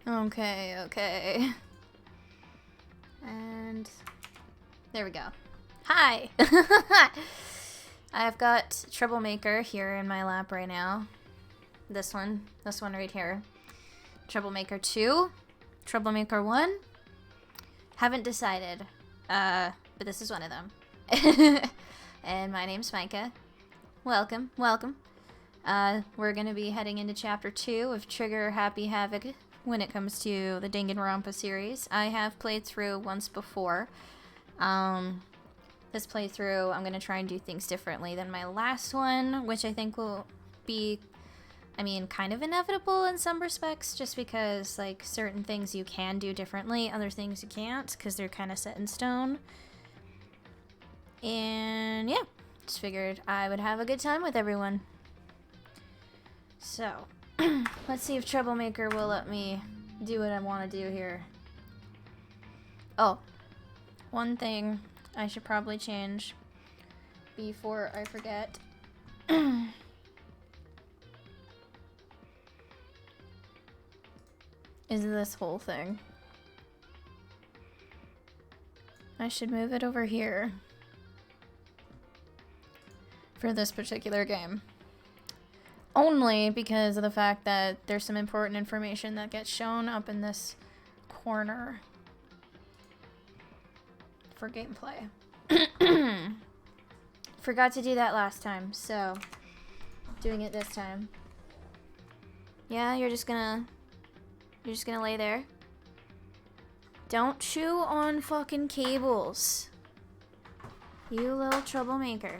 Okay, okay. And there we go. Hi! I've got Troublemaker here in my lap right now. This one right here. Troublemaker 2, Troublemaker 1. Haven't decided, but this is one of them. And my name's Micah. Welcome, welcome. We're gonna be heading into Chapter 2 of Trigger Happy Havoc when it comes to the Danganronpa series. I have played through once before. This playthrough, I'm gonna try and do things differently than my last one, which I think will be, kind of inevitable in some respects, just because, like, certain things you can do differently, other things you can't, because they're kind of set in stone. And, yeah, just figured I would have a good time with everyone. So, let's see if Troublemaker will let me do what I want to do here. Oh, one thing I should probably change before I forget. Is this whole thing. I should move it over here for this particular game. Only because of the fact that there's some important information that gets shown up in this corner for gameplay. Forgot to do that last time, so doing it this time. Yeah, you're just gonna lay there. Don't chew on fucking cables. You little troublemaker.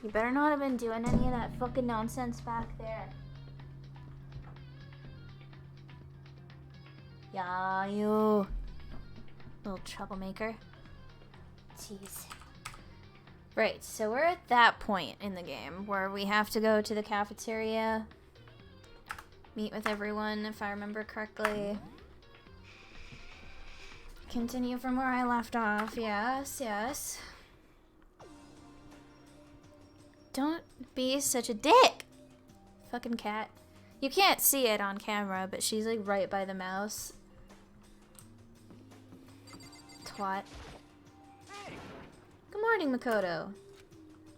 You better not have been doing any of that fucking nonsense back there. Yeah, you little troublemaker. Jeez. Right, so we're at that point in the game where we have to go to the cafeteria, meet with everyone, if I remember correctly. Continue from where I left off. Yes, yes. Don't be such a dick! Fucking cat. You can't see it on camera, but she's like right by the mouse. Twat. Good morning, Makoto.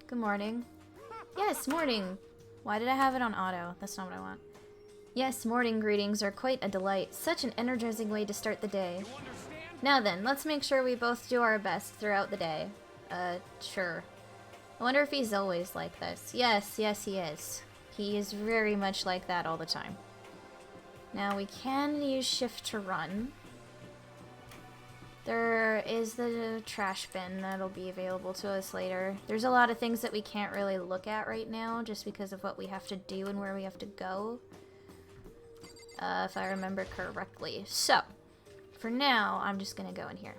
Good morning. Yes, morning. Why did I have it on auto? That's not what I want. Yes, morning greetings are quite a delight. Such an energizing way to start the day. Now then, let's make sure we both do our best throughout the day. Sure. I wonder if he's always like this. Yes, yes he is. He is very much like that all the time. Now we can use shift to run. There is the trash bin that'll be available to us later. There's a lot of things that we can't really look at right now just because of what we have to do and where we have to go. If I remember correctly. So, for now, I'm just gonna go in here.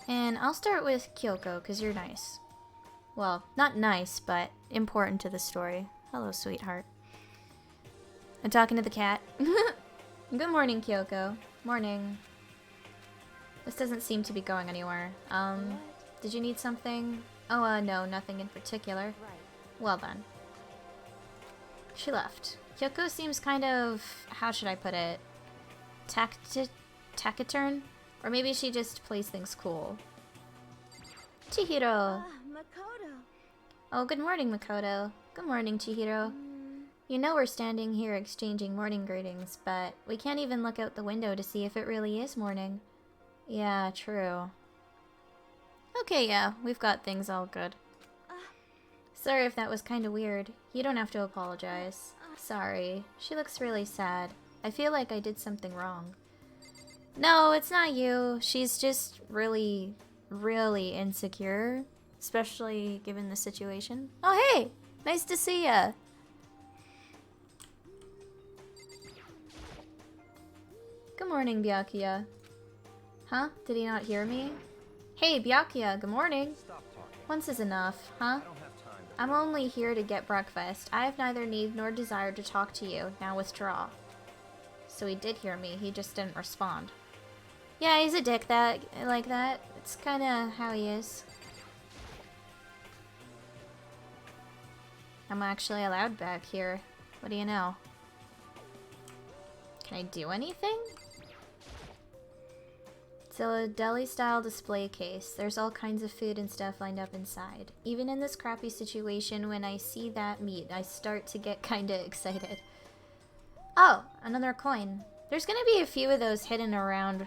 And I'll start with Kyoko, because you're nice. Well, not nice, but important to the story. Hello, sweetheart. I'm talking to the cat. Good morning, Kyoko. Morning. This doesn't seem to be going anywhere. Did you need something? Oh, no, nothing in particular. Well then. She left. Kyoko seems kind of, how should I put it? Taciturn? Or maybe she just plays things cool. Chihiro! Makoto. Oh, good morning, Makoto. Good morning, Chihiro. You know we're standing here exchanging morning greetings, but we can't even look out the window to see if it really is morning. Yeah, true. Okay, yeah, we've got things all good. Sorry if that was kinda weird. You don't have to apologize. Sorry. She looks really sad. I feel like I did something wrong. No, it's not you. She's just really, really insecure. Especially given the situation. Oh, hey! Nice to see ya! Good morning, Byakuya. Huh? Did he not hear me? Hey, Byakuya, good morning. Once is enough, huh? I'm only here to get breakfast. I have neither need nor desire to talk to you. Now withdraw. So he did hear me, he just didn't respond. Yeah, he's a dick like that. It's kinda how he is. I'm actually allowed back here. What do you know? Can I do anything? It's a deli-style display case. There's all kinds of food and stuff lined up inside. Even in this crappy situation, when I see that meat, I start to get kinda excited. Oh, another coin. There's gonna be a few of those hidden around.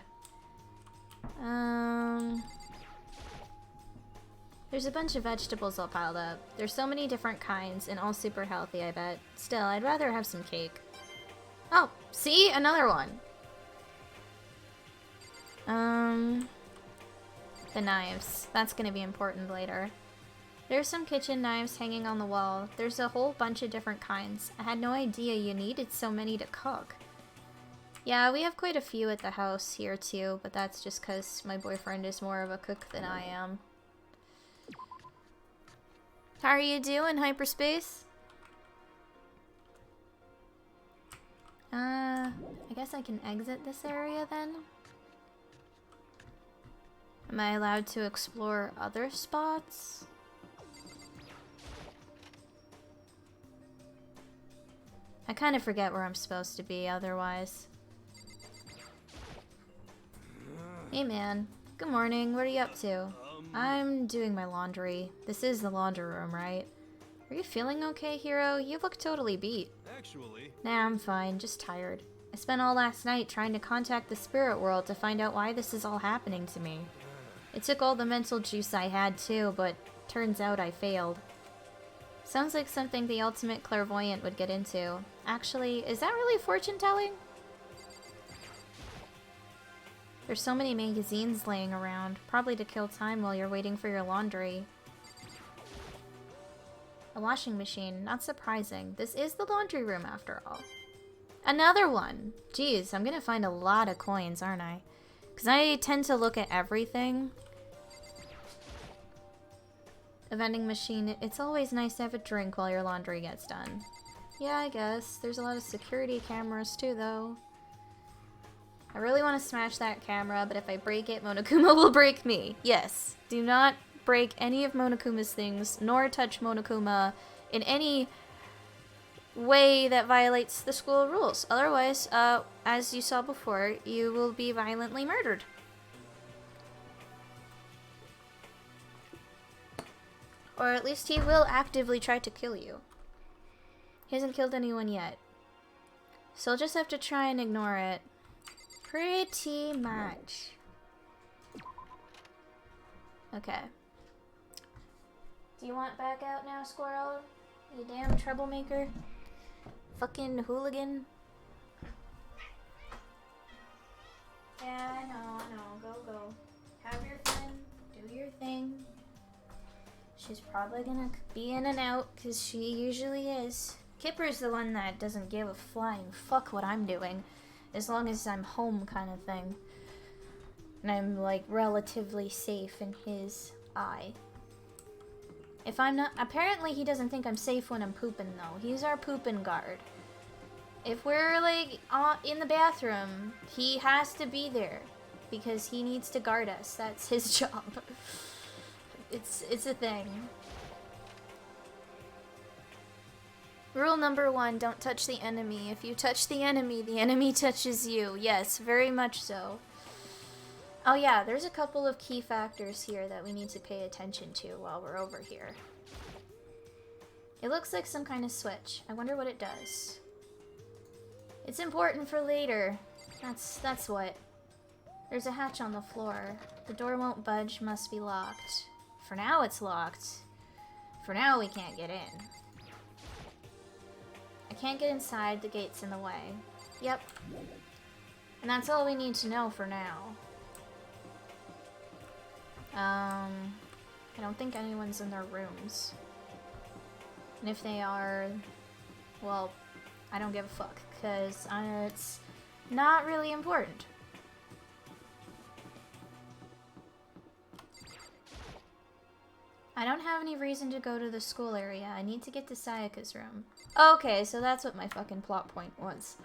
There's a bunch of vegetables all piled up. There's so many different kinds, and all super healthy, I bet. Still, I'd rather have some cake. Oh, see? Another one. The knives. That's gonna be important later. There's some kitchen knives hanging on the wall. There's a whole bunch of different kinds. I had no idea you needed so many to cook. Yeah, we have quite a few at the house here too, but that's just because my boyfriend is more of a cook than I am. How are you doing, Hyperspace? I guess I can exit this area then? Am I allowed to explore other spots? I kind of forget where I'm supposed to be otherwise. Hey man, good morning, what are you up to? I'm doing my laundry. This is the laundry room, right? Are you feeling okay, Hiro? You look totally beat. Actually... Nah, I'm fine, just tired. I spent all last night trying to contact the spirit world to find out why this is all happening to me. It took all the mental juice I had too, but turns out I failed. Sounds like something the ultimate clairvoyant would get into. Actually, is that really fortune telling? There's so many magazines laying around, probably to kill time while you're waiting for your laundry. A washing machine, not surprising. This is the laundry room after all. Another one! Jeez, I'm gonna find a lot of coins, aren't I? Because I tend to look at everything. A vending machine, it's always nice to have a drink while your laundry gets done. Yeah, I guess. There's a lot of security cameras too, though. I really want to smash that camera, but if I break it, Monokuma will break me. Yes, do not break any of Monokuma's things, nor touch Monokuma in any way that violates the school rules. Otherwise, as you saw before, you will be violently murdered. Or at least he will actively try to kill you. He hasn't killed anyone yet. So I'll just have to try and ignore it. Pretty much. Okay. Do you want back out now, Squirrel? You damn troublemaker. Fucking hooligan. Yeah, I know. Go. Have your fun. Do your thing. She's probably gonna be in and out, because she usually is. Kipper's the one that doesn't give a flying fuck what I'm doing, as long as I'm home kind of thing. And I'm, like, relatively safe in his eye. If I'm not... Apparently he doesn't think I'm safe when I'm pooping, though. He's our pooping guard. If we're, like, in the bathroom, he has to be there. Because he needs to guard us. That's his job. It's a thing. Rule number 1, don't touch the enemy. If you touch the enemy touches you. Yes, very much so. Oh yeah, there's a couple of key factors here that we need to pay attention to while we're over here. It looks like some kind of switch. I wonder what it does. It's important for later. That's what. There's a hatch on the floor. The door won't budge, must be locked. For now it's locked. For now we can't get in. I can't get inside, the gate's in the way. Yep. And that's all we need to know for now. I don't think anyone's in their rooms. And if they are, well, I don't give a fuck, because it's not really important. I don't have any reason to go to the school area. I need to get to Sayaka's room. Okay, so that's what my fucking plot point was.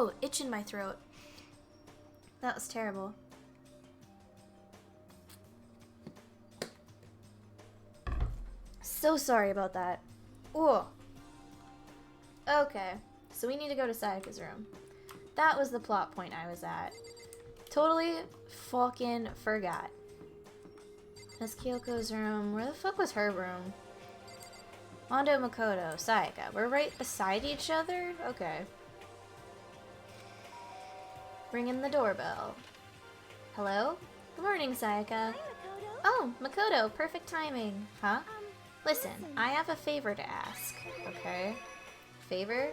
Oh, itch in my throat. That was terrible. So sorry about that. Ooh. Okay, so we need to go to Sayaka's room. That was the plot point I was at. Totally fucking forgot. That's Kyoko's room. Where the fuck was her room? Mondo, Makoto, Sayaka. We're right beside each other? Okay. Ring in the doorbell. Hello? Good morning, Sayaka. Hi, Makoto. Oh, Makoto, perfect timing. Huh? Listen, I have a favor to ask. Okay. Favor?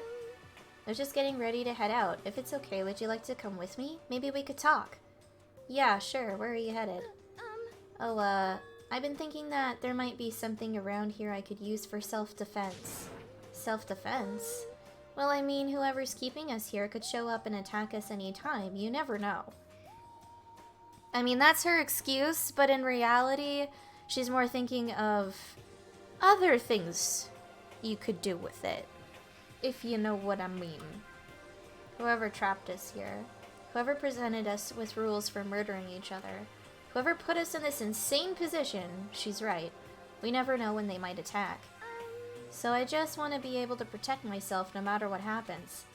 I was just getting ready to head out. If it's okay, would you like to come with me? Maybe we could talk. Yeah, sure. Where are you headed? Oh, I've been thinking that there might be something around here I could use for self-defense. Self-defense? Well, I mean, whoever's keeping us here could show up and attack us anytime. You never know. I mean, that's her excuse, but in reality, she's more thinking of other things you could do with it. If you know what I mean. Whoever trapped us here, whoever presented us with rules for murdering each other, whoever put us in this insane position, she's right. We never know when they might attack. So I just want to be able to protect myself no matter what happens.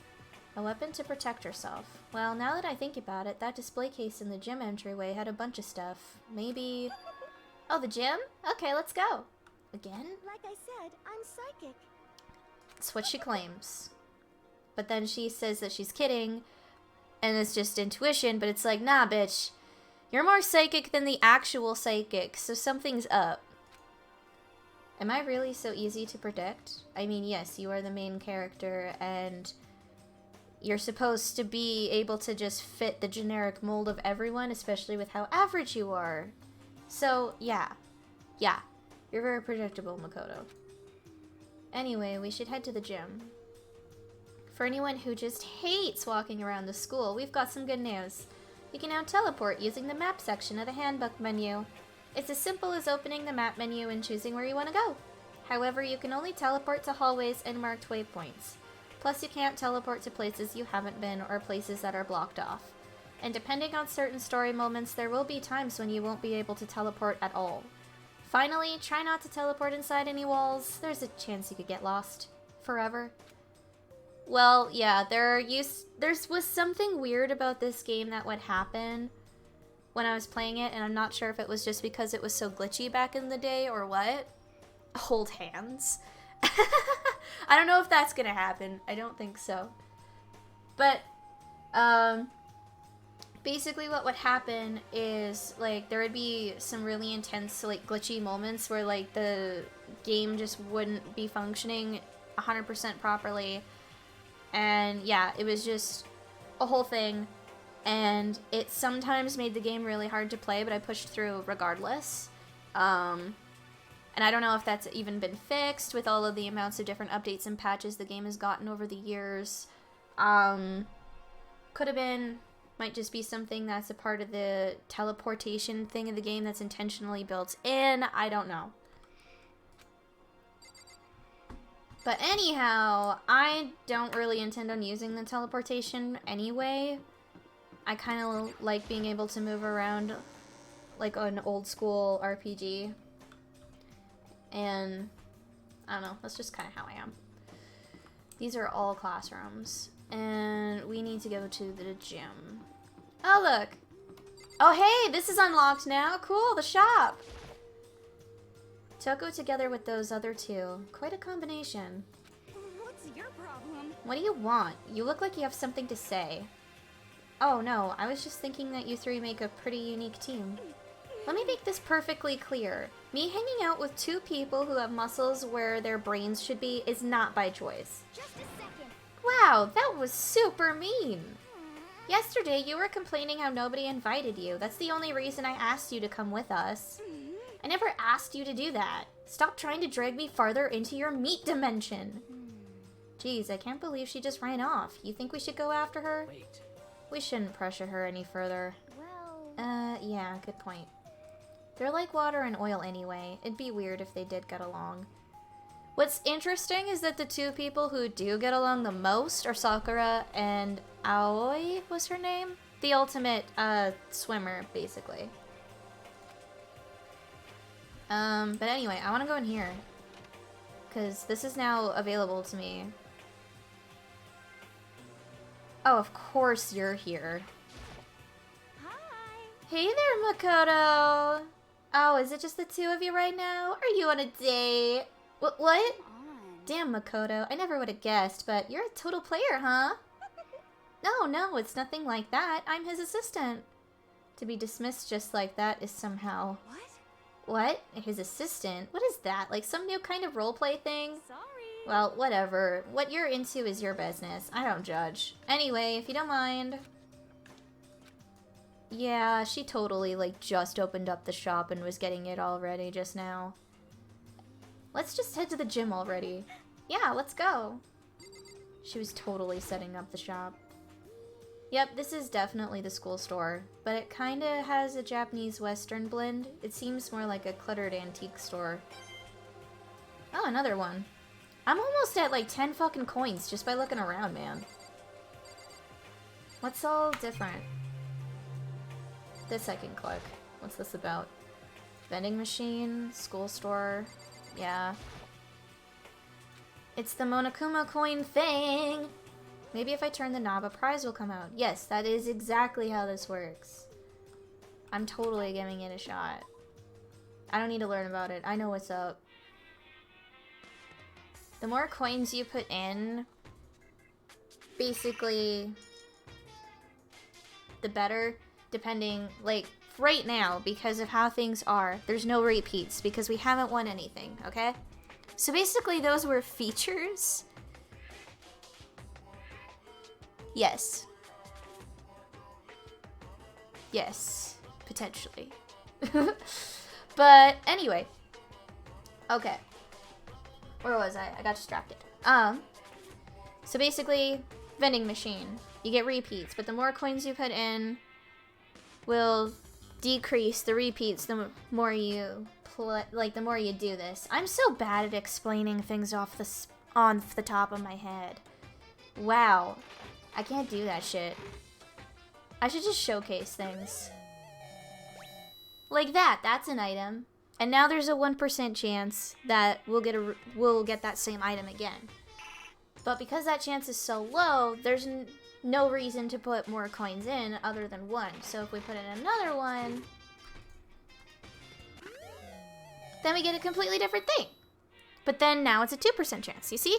A weapon to protect herself. Well, now that I think about it, that display case in the gym entryway had a bunch of stuff. Maybe... Oh, the gym? Okay, let's go. Again? Like I said, I'm psychic. That's what she claims. But then she says that she's kidding, and it's just intuition, but it's like, nah, bitch. You're more psychic than the actual psychic, so something's up. Am I really so easy to predict? I mean, yes, you are the main character, and you're supposed to be able to just fit the generic mold of everyone, especially with how average you are. So, yeah. Yeah. You're very predictable, Makoto. Anyway, we should head to the gym. For anyone who just hates walking around the school, we've got some good news. You can now teleport using the map section of the handbook menu. It's as simple as opening the map menu and choosing where you want to go. However, you can only teleport to hallways and marked waypoints. Plus, you can't teleport to places you haven't been or places that are blocked off. And depending on certain story moments, there will be times when you won't be able to teleport at all. Finally, try not to teleport inside any walls. There's a chance you could get lost. Forever. Well, yeah, there was something weird about this game that would happen when I was playing it, and I'm not sure if it was just because it was so glitchy back in the day or what. Hold hands. I don't know if that's gonna happen. I don't think so. But, basically what would happen is, like, there would be some really intense, like, glitchy moments where, like, the game just wouldn't be functioning 100% properly. And, yeah, it was just a whole thing. And it sometimes made the game really hard to play, but I pushed through regardless. And I don't know if that's even been fixed with all of the amounts of different updates and patches the game has gotten over the years. Could have been... Might just be something that's a part of the teleportation thing of the game that's intentionally built in. I don't know. But anyhow, I don't really intend on using the teleportation anyway. I kind of like being able to move around like an old school RPG. And I don't know, that's just kind of how I am. These are all classrooms. And we need to go to the gym. Oh, look. Oh, hey, this is unlocked now. Cool, the shop. Toko together with those other two. Quite a combination. What's your problem? What do you want? You look like you have something to say. Oh, no, I was just thinking that you three make a pretty unique team. Let me make this perfectly clear. Me hanging out with two people who have muscles where their brains should be is not by choice. Just a second. Wow, that was super mean. Yesterday, you were complaining how nobody invited you. That's the only reason I asked you to come with us. I never asked you to do that. Stop trying to drag me farther into your meat dimension. Jeez, I can't believe she just ran off. You think we should go after her? Wait. We shouldn't pressure her any further. Well... Yeah, good point. They're like water and oil anyway. It'd be weird if they did get along. What's interesting is that the two people who do get along the most are Sakura and Aoi was her name? The ultimate swimmer, basically. But anyway, I want to go in here. Because this is now available to me. Oh, of course you're here. Hi. Hey there, Makoto! Oh, is it just the two of you right now? Are you on a date? What? On. Damn, Makoto, I never would have guessed, but you're a total player, huh? No, it's nothing like that. I'm his assistant. To be dismissed just like that is somehow... What? What? His assistant? What is that? Like some new kind of roleplay thing? Sorry. Well, whatever. What you're into is your business. I don't judge. Anyway, if you don't mind... Yeah, she totally, like, just opened up the shop and was getting it all ready just now. Let's just head to the gym already. Yeah, let's go. She was totally setting up the shop. Yep, this is definitely the school store, but it kinda has a Japanese Western blend. It seems more like a cluttered antique store. Oh, another one. I'm almost at like 10 fucking coins just by looking around, man. What's all different? This I can click. What's this about? Vending machine, school store, yeah. It's the Monokuma coin thing! Maybe if I turn the knob, a prize will come out. Yes, that is exactly how this works. I'm totally giving it a shot. I don't need to learn about it. I know what's up. The more coins you put in, basically, the better, depending, like, right now, because of how things are, there's no repeats, because we haven't won anything, okay? So basically, those were features. Yes. Yes, potentially. But anyway. Okay. Where was I? I got distracted. So basically, vending machine. You get repeats, but the more coins you put in will decrease the repeats the more you the more you do this. I'm so bad at explaining things off the top of my head. Wow. I can't do that shit. I should just showcase things. Like that, that's an item. And now there's a 1% chance that we'll get that same item again. But because that chance is so low, there's no reason to put more coins in other than one. So if we put in another one, then we get a completely different thing. But then now it's a 2% chance, you see?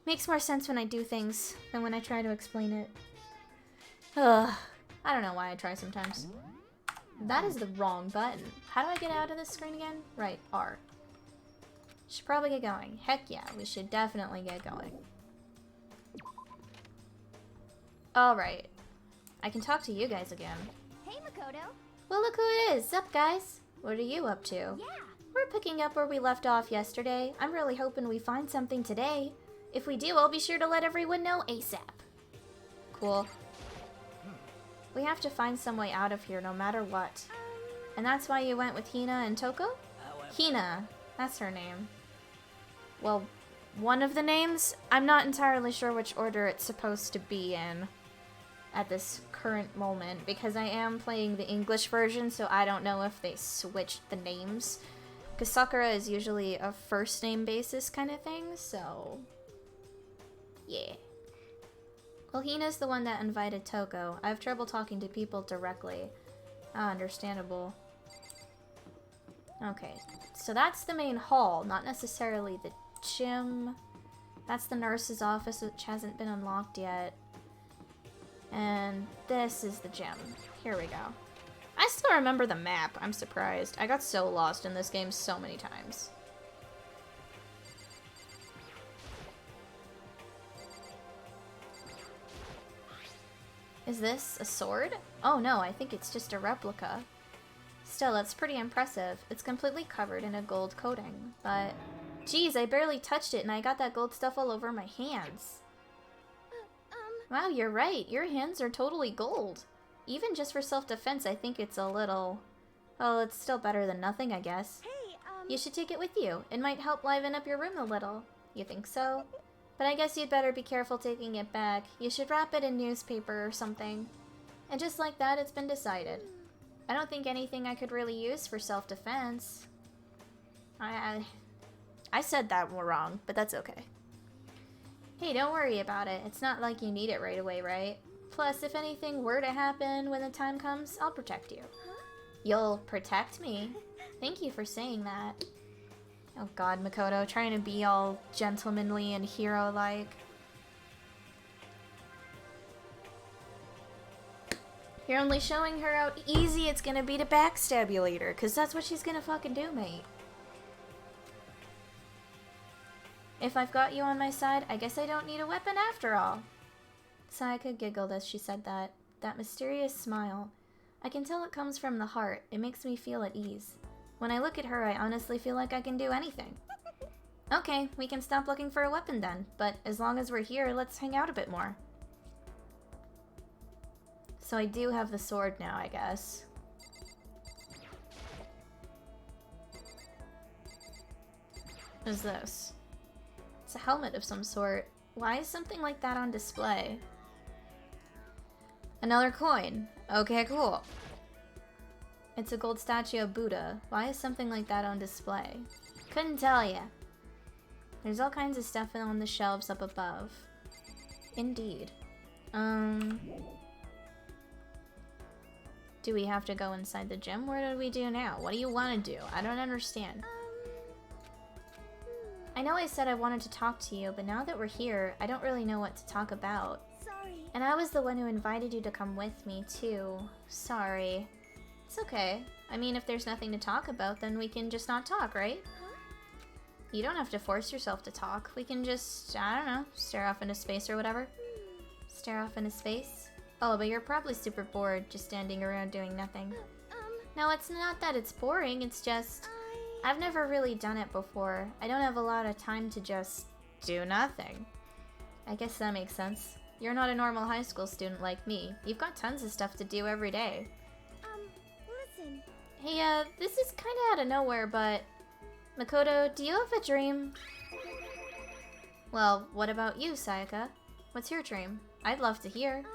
Makes more sense when I do things than when I try to explain it. Ugh. I don't know why I try sometimes. That is the wrong button. How do I get out of this screen again? Right, R. Should probably get going. Heck yeah, we should definitely get going. Alright. I can talk to you guys again. Hey, Makoto. Well, look who it is. Sup, guys? What are you up to? Yeah. We're picking up where we left off yesterday. I'm really hoping we find something today. If we do, I'll be sure to let everyone know ASAP. Cool. We have to find some way out of here no matter what. And that's why you went with Hina and Toko? Hina. That's her name. Well, one of the names? I'm not entirely sure which order it's supposed to be in at this current moment, because I am playing the English version, so I don't know if they switched the names. Because Sakura is usually a first name basis kind of thing, so... yeah. Well, Hina's the one that invited Toko. I have trouble talking to people directly. Ah, understandable. Okay, so that's the main hall, not necessarily the gym. That's the nurse's office, which hasn't been unlocked yet. And this is the gym. Here we go. I still remember the map. I'm surprised. I got so lost in this game so many times. Is this a sword? Oh no, I think it's just a replica. Still, that's pretty impressive. It's completely covered in a gold coating, but... geez, I barely touched it and I got that gold stuff all over my hands. Wow, you're right. Your hands are totally gold. Even just for self-defense, I think it's a little... well, it's still better than nothing, I guess. Hey, You should take it with you. It might help liven up your room a little. You think so? But I guess you'd better be careful taking it back. You should wrap it in newspaper or something. And just like that, it's been decided. I don't think anything I could really use for self-defense. I said that wrong, but that's okay. Hey, don't worry about it. It's not like you need it right away, right? Plus, if anything were to happen when the time comes, I'll protect you. You'll protect me? Thank you for saying that. Oh god, Makoto, trying to be all gentlemanly and hero-like. You're only showing her how easy it's gonna be to backstab you later, because that's what she's gonna fucking do, mate. If I've got you on my side, I guess I don't need a weapon after all. Sayaka giggled as she said that. That mysterious smile. I can tell it comes from the heart. It makes me feel at ease. When I look at her, I honestly feel like I can do anything. Okay, we can stop looking for a weapon then, but as long as we're here, let's hang out a bit more. So I do have the sword now, I guess. What is this? It's a helmet of some sort. Why is something like that on display? Another coin. Okay, cool. It's a gold statue of Buddha. Why is something like that on display? Couldn't tell ya. There's all kinds of stuff on the shelves up above. Indeed. Do we have to go inside the gym? What do we do now? What do you want to do? I don't understand. I know I said I wanted to talk to you, but now that we're here, I don't really know what to talk about. Sorry. And I was the one who invited you to come with me, too. Sorry. It's okay. I mean, if there's nothing to talk about, then we can just not talk, right? Huh? You don't have to force yourself to talk. We can just, I don't know, stare off into space or whatever. Stare off into space? Oh, but you're probably super bored just standing around doing nothing. No, it's not that it's boring, it's just... I've never really done it before. I don't have a lot of time to just do nothing. I guess that makes sense. You're not a normal high school student like me. You've got tons of stuff to do every day. Listen. Hey, this is kinda out of nowhere, but... Makoto, do you have a dream? Well, what about you, Sayaka? What's your dream? I'd love to hear.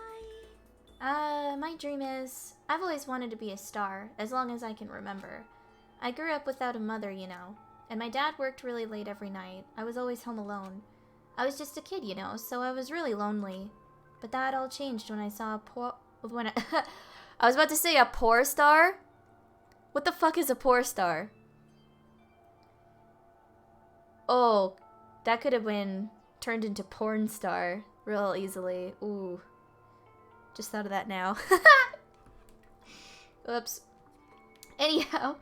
My dream is... I've always wanted to be a star, as long as I can remember. I grew up without a mother, you know, and my dad worked really late every night. I was always home alone. I was just a kid, you know, so I was really lonely. But that all changed when I saw I was about to say a poor star? What the fuck is a poor star? Oh, that could have been turned into porn star real easily. Ooh. Just thought of that now. Oops. Anyhow,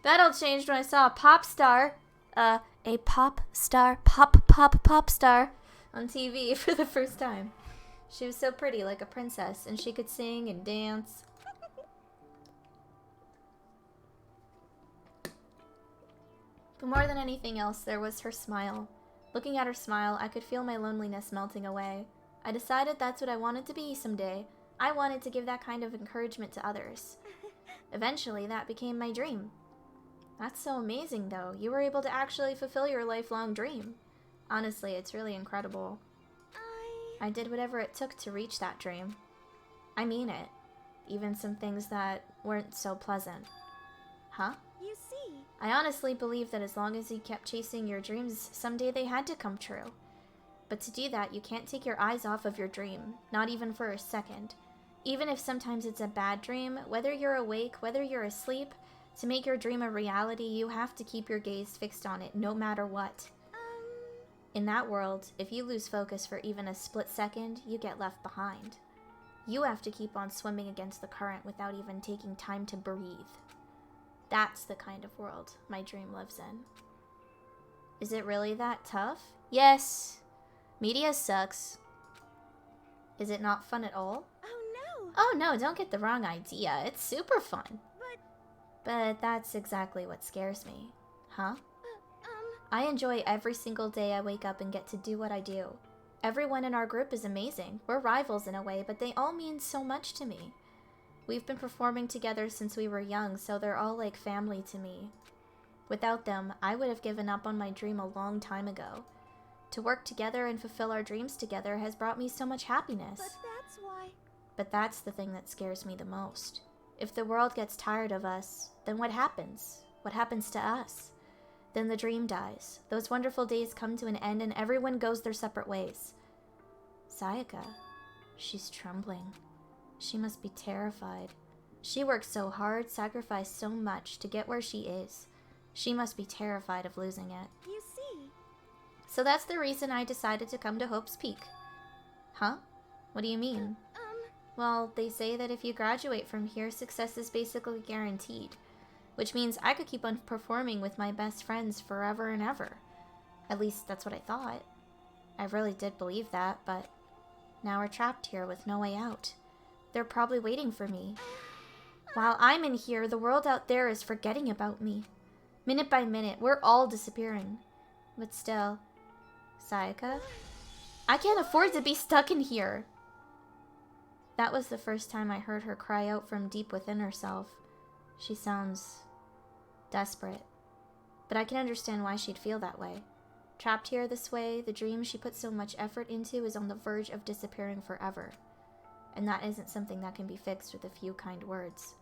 that all changed when I saw a pop star. A pop star on TV for the first time. She was so pretty, like a princess, and she could sing and dance. But more than anything else, there was her smile. Looking at her smile, I could feel my loneliness melting away. I decided that's what I wanted to be someday. I wanted to give that kind of encouragement to others. Eventually, that became my dream. That's so amazing, though. You were able to actually fulfill your lifelong dream. Honestly, it's really incredible. I did whatever it took to reach that dream. I mean it. Even some things that weren't so pleasant. Huh? You see. I honestly believe that as long as you kept chasing your dreams, someday they had to come true. But to do that, you can't take your eyes off of your dream, not even for a second. Even if sometimes it's a bad dream, whether you're awake, whether you're asleep, to make your dream a reality, you have to keep your gaze fixed on it, no matter what. In that world, if you lose focus for even a split second, you get left behind. You have to keep on swimming against the current without even taking time to breathe. That's the kind of world my dream lives in. Is it really that tough? Yes. Media sucks. Is it not fun at all? Oh no, don't get the wrong idea. It's super fun. But that's exactly what scares me. Huh? I enjoy every single day I wake up and get to do what I do. Everyone in our group is amazing. We're rivals in a way, but they all mean so much to me. We've been performing together since we were young, so they're all like family to me. Without them, I would have given up on my dream a long time ago. To work together and fulfill our dreams together has brought me so much happiness. But that's why... But that's the thing that scares me the most. If the world gets tired of us, then what happens? What happens to us? Then the dream dies. Those wonderful days come to an end and everyone goes their separate ways. Sayaka. She's trembling. She must be terrified. She worked so hard, sacrificed so much to get where she is. She must be terrified of losing it. You see... So that's the reason I decided to come to Hope's Peak. Huh? What do you mean? Well, they say that if you graduate from here, success is basically guaranteed. Which means I could keep on performing with my best friends forever and ever. At least that's what I thought. I really did believe that, but now we're trapped here with no way out. They're probably waiting for me. While I'm in here, the world out there is forgetting about me. Minute by minute, we're all disappearing. But still... Sayaka? I can't afford to be stuck in here! That was the first time I heard her cry out from deep within herself. She sounds... desperate. But I can understand why she'd feel that way. Trapped here this way, the dream she put so much effort into is on the verge of disappearing forever. And that isn't something that can be fixed with a few kind words.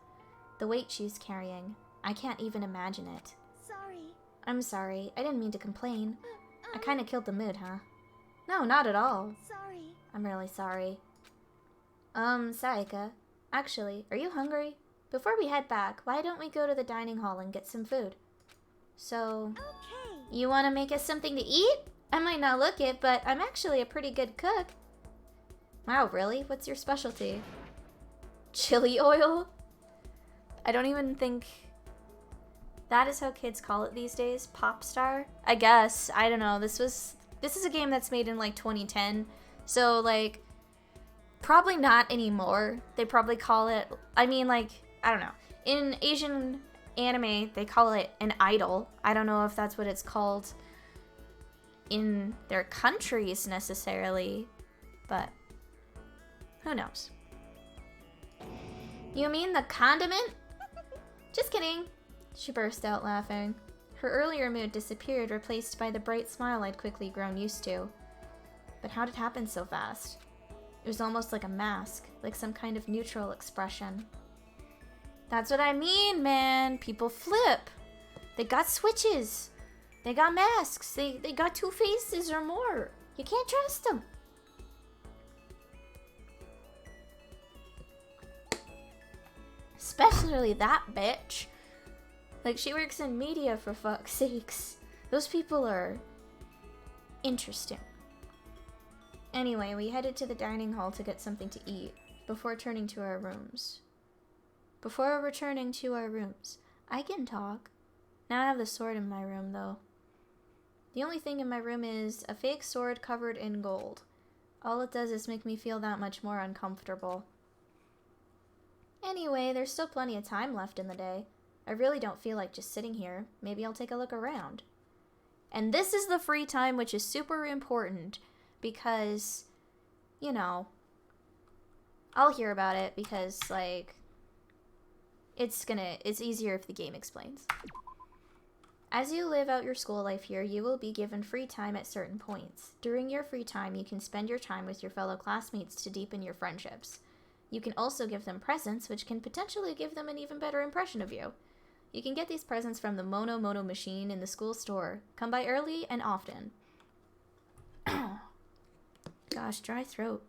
The weight she's carrying, I can't even imagine it. Sorry. I'm sorry, I didn't mean to complain. I kinda killed the mood, huh? No, not at all. Sorry. I'm really sorry. Sayaka, actually, are you hungry? Before we head back, why don't we go to the dining hall and get some food? So, Okay. you want to make us something to eat? I might not look it, but I'm actually a pretty good cook. Wow, really? What's your specialty? Chili oil? I don't even think... That is how kids call it these days? Pop star? I guess. I don't know. This is a game that's made in, like, 2010. So, like... Probably not anymore. They probably call it... I mean, like... I don't know. In Asian anime, they call it an idol. I don't know if that's what it's called in their countries necessarily, but who knows? You mean the condiment? Just kidding. She burst out laughing. Her earlier mood disappeared, replaced by the bright smile I'd quickly grown used to. But how did it happen so fast? It was almost like a mask, like some kind of neutral expression. That's what I mean, man. People flip. They got switches. They got masks. They got two faces or more. You can't trust them. Especially that bitch. Like, she works in media, for fuck's sakes. Those people are interesting. Anyway, we headed to the dining hall to get something to eat before returning to our rooms. I can talk. Now I have the sword in my room, though. The only thing in my room is a fake sword covered in gold. All it does is make me feel that much more uncomfortable. Anyway, there's still plenty of time left in the day. I really don't feel like just sitting here. Maybe I'll take a look around. And this is the free time, which is super important because, you know, I'll hear about it because, like, it's easier if the game explains. As you live out your school life here, you will be given free time at certain points. During your free time, you can spend your time with your fellow classmates to deepen your friendships. You can also give them presents, which can potentially give them an even better impression of you. You can get these presents from the Mono Mono machine in the school store. Come by early and often. Gosh, dry throat.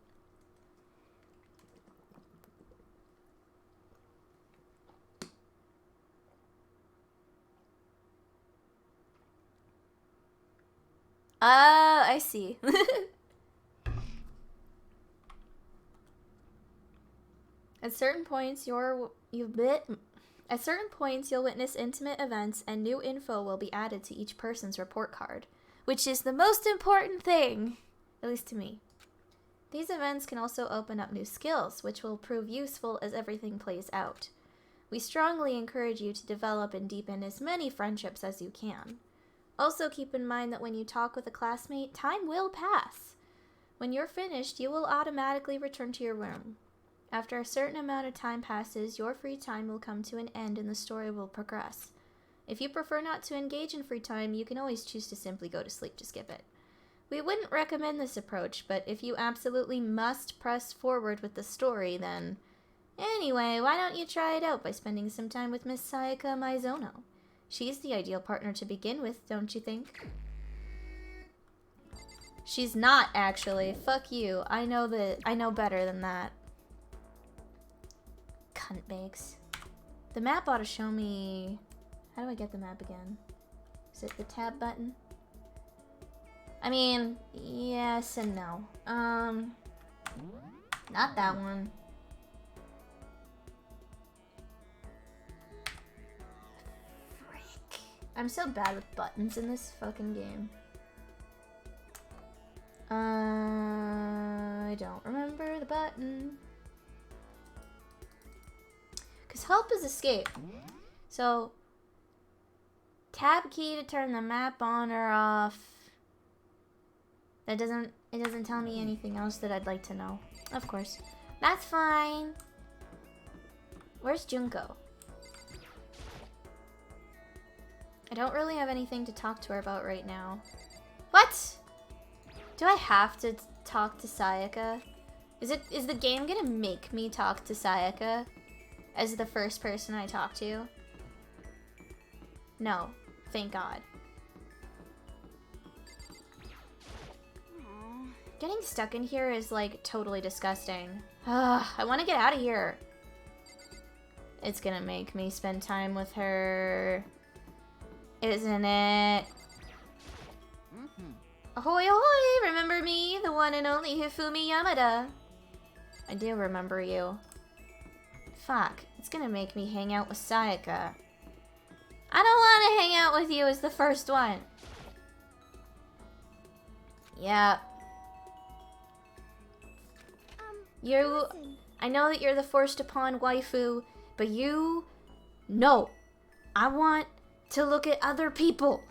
I see. At certain points, you'll witness intimate events and new info will be added to each person's report card, which is the most important thing, at least to me. These events can also open up new skills, which will prove useful as everything plays out. We strongly encourage you to develop and deepen as many friendships as you can. Also keep in mind that when you talk with a classmate, time will pass. When you're finished, you will automatically return to your room. After a certain amount of time passes, your free time will come to an end and the story will progress. If you prefer not to engage in free time, you can always choose to simply go to sleep to skip it. We wouldn't recommend this approach, but if you absolutely must press forward with the story, then... Anyway, why don't you try it out by spending some time with Miss Sayaka Maizono? She's the ideal partner to begin with, don't you think? She's not, actually. Fuck you. I know better than that. Cunt bags. The map ought to show me... How do I get the map again? Is it the tab button? I mean, yes and no. Not that one. Frick. I'm so bad with buttons in this fucking game. I don't remember the button. Because help is escape. So, tab key to turn the map on or off. It doesn't tell me anything else that I'd like to know. Of course. That's fine. Where's Junko? I don't really have anything to talk to her about right now. What? Do I have to talk to Sayaka? Is the game gonna make me talk to Sayaka as the first person I talk to? No. Thank God. Getting stuck in here is, like, totally disgusting. Ugh, I want to get out of here. It's gonna make me spend time with her. Isn't it? Ahoy, ahoy! Remember me? The one and only Hifumi Yamada. I do remember you. Fuck. It's gonna make me hang out with Sayaka. I don't want to hang out with you as the first one. Yeah. Listen. I know that you're the forced upon waifu, but you... No. I want to look at other people.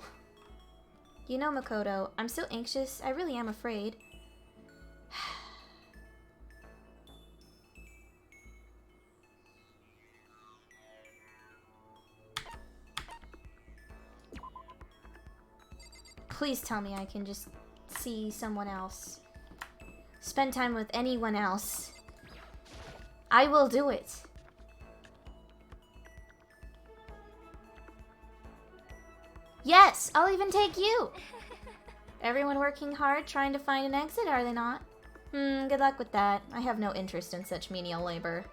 You know, Makoto, I'm so anxious. I really am afraid. Please tell me I can just see someone else. Spend time with anyone else. I will do it. Yes, I'll even take you. Everyone working hard trying to find an exit, are they not? Good luck with that. I have no interest in such menial labor.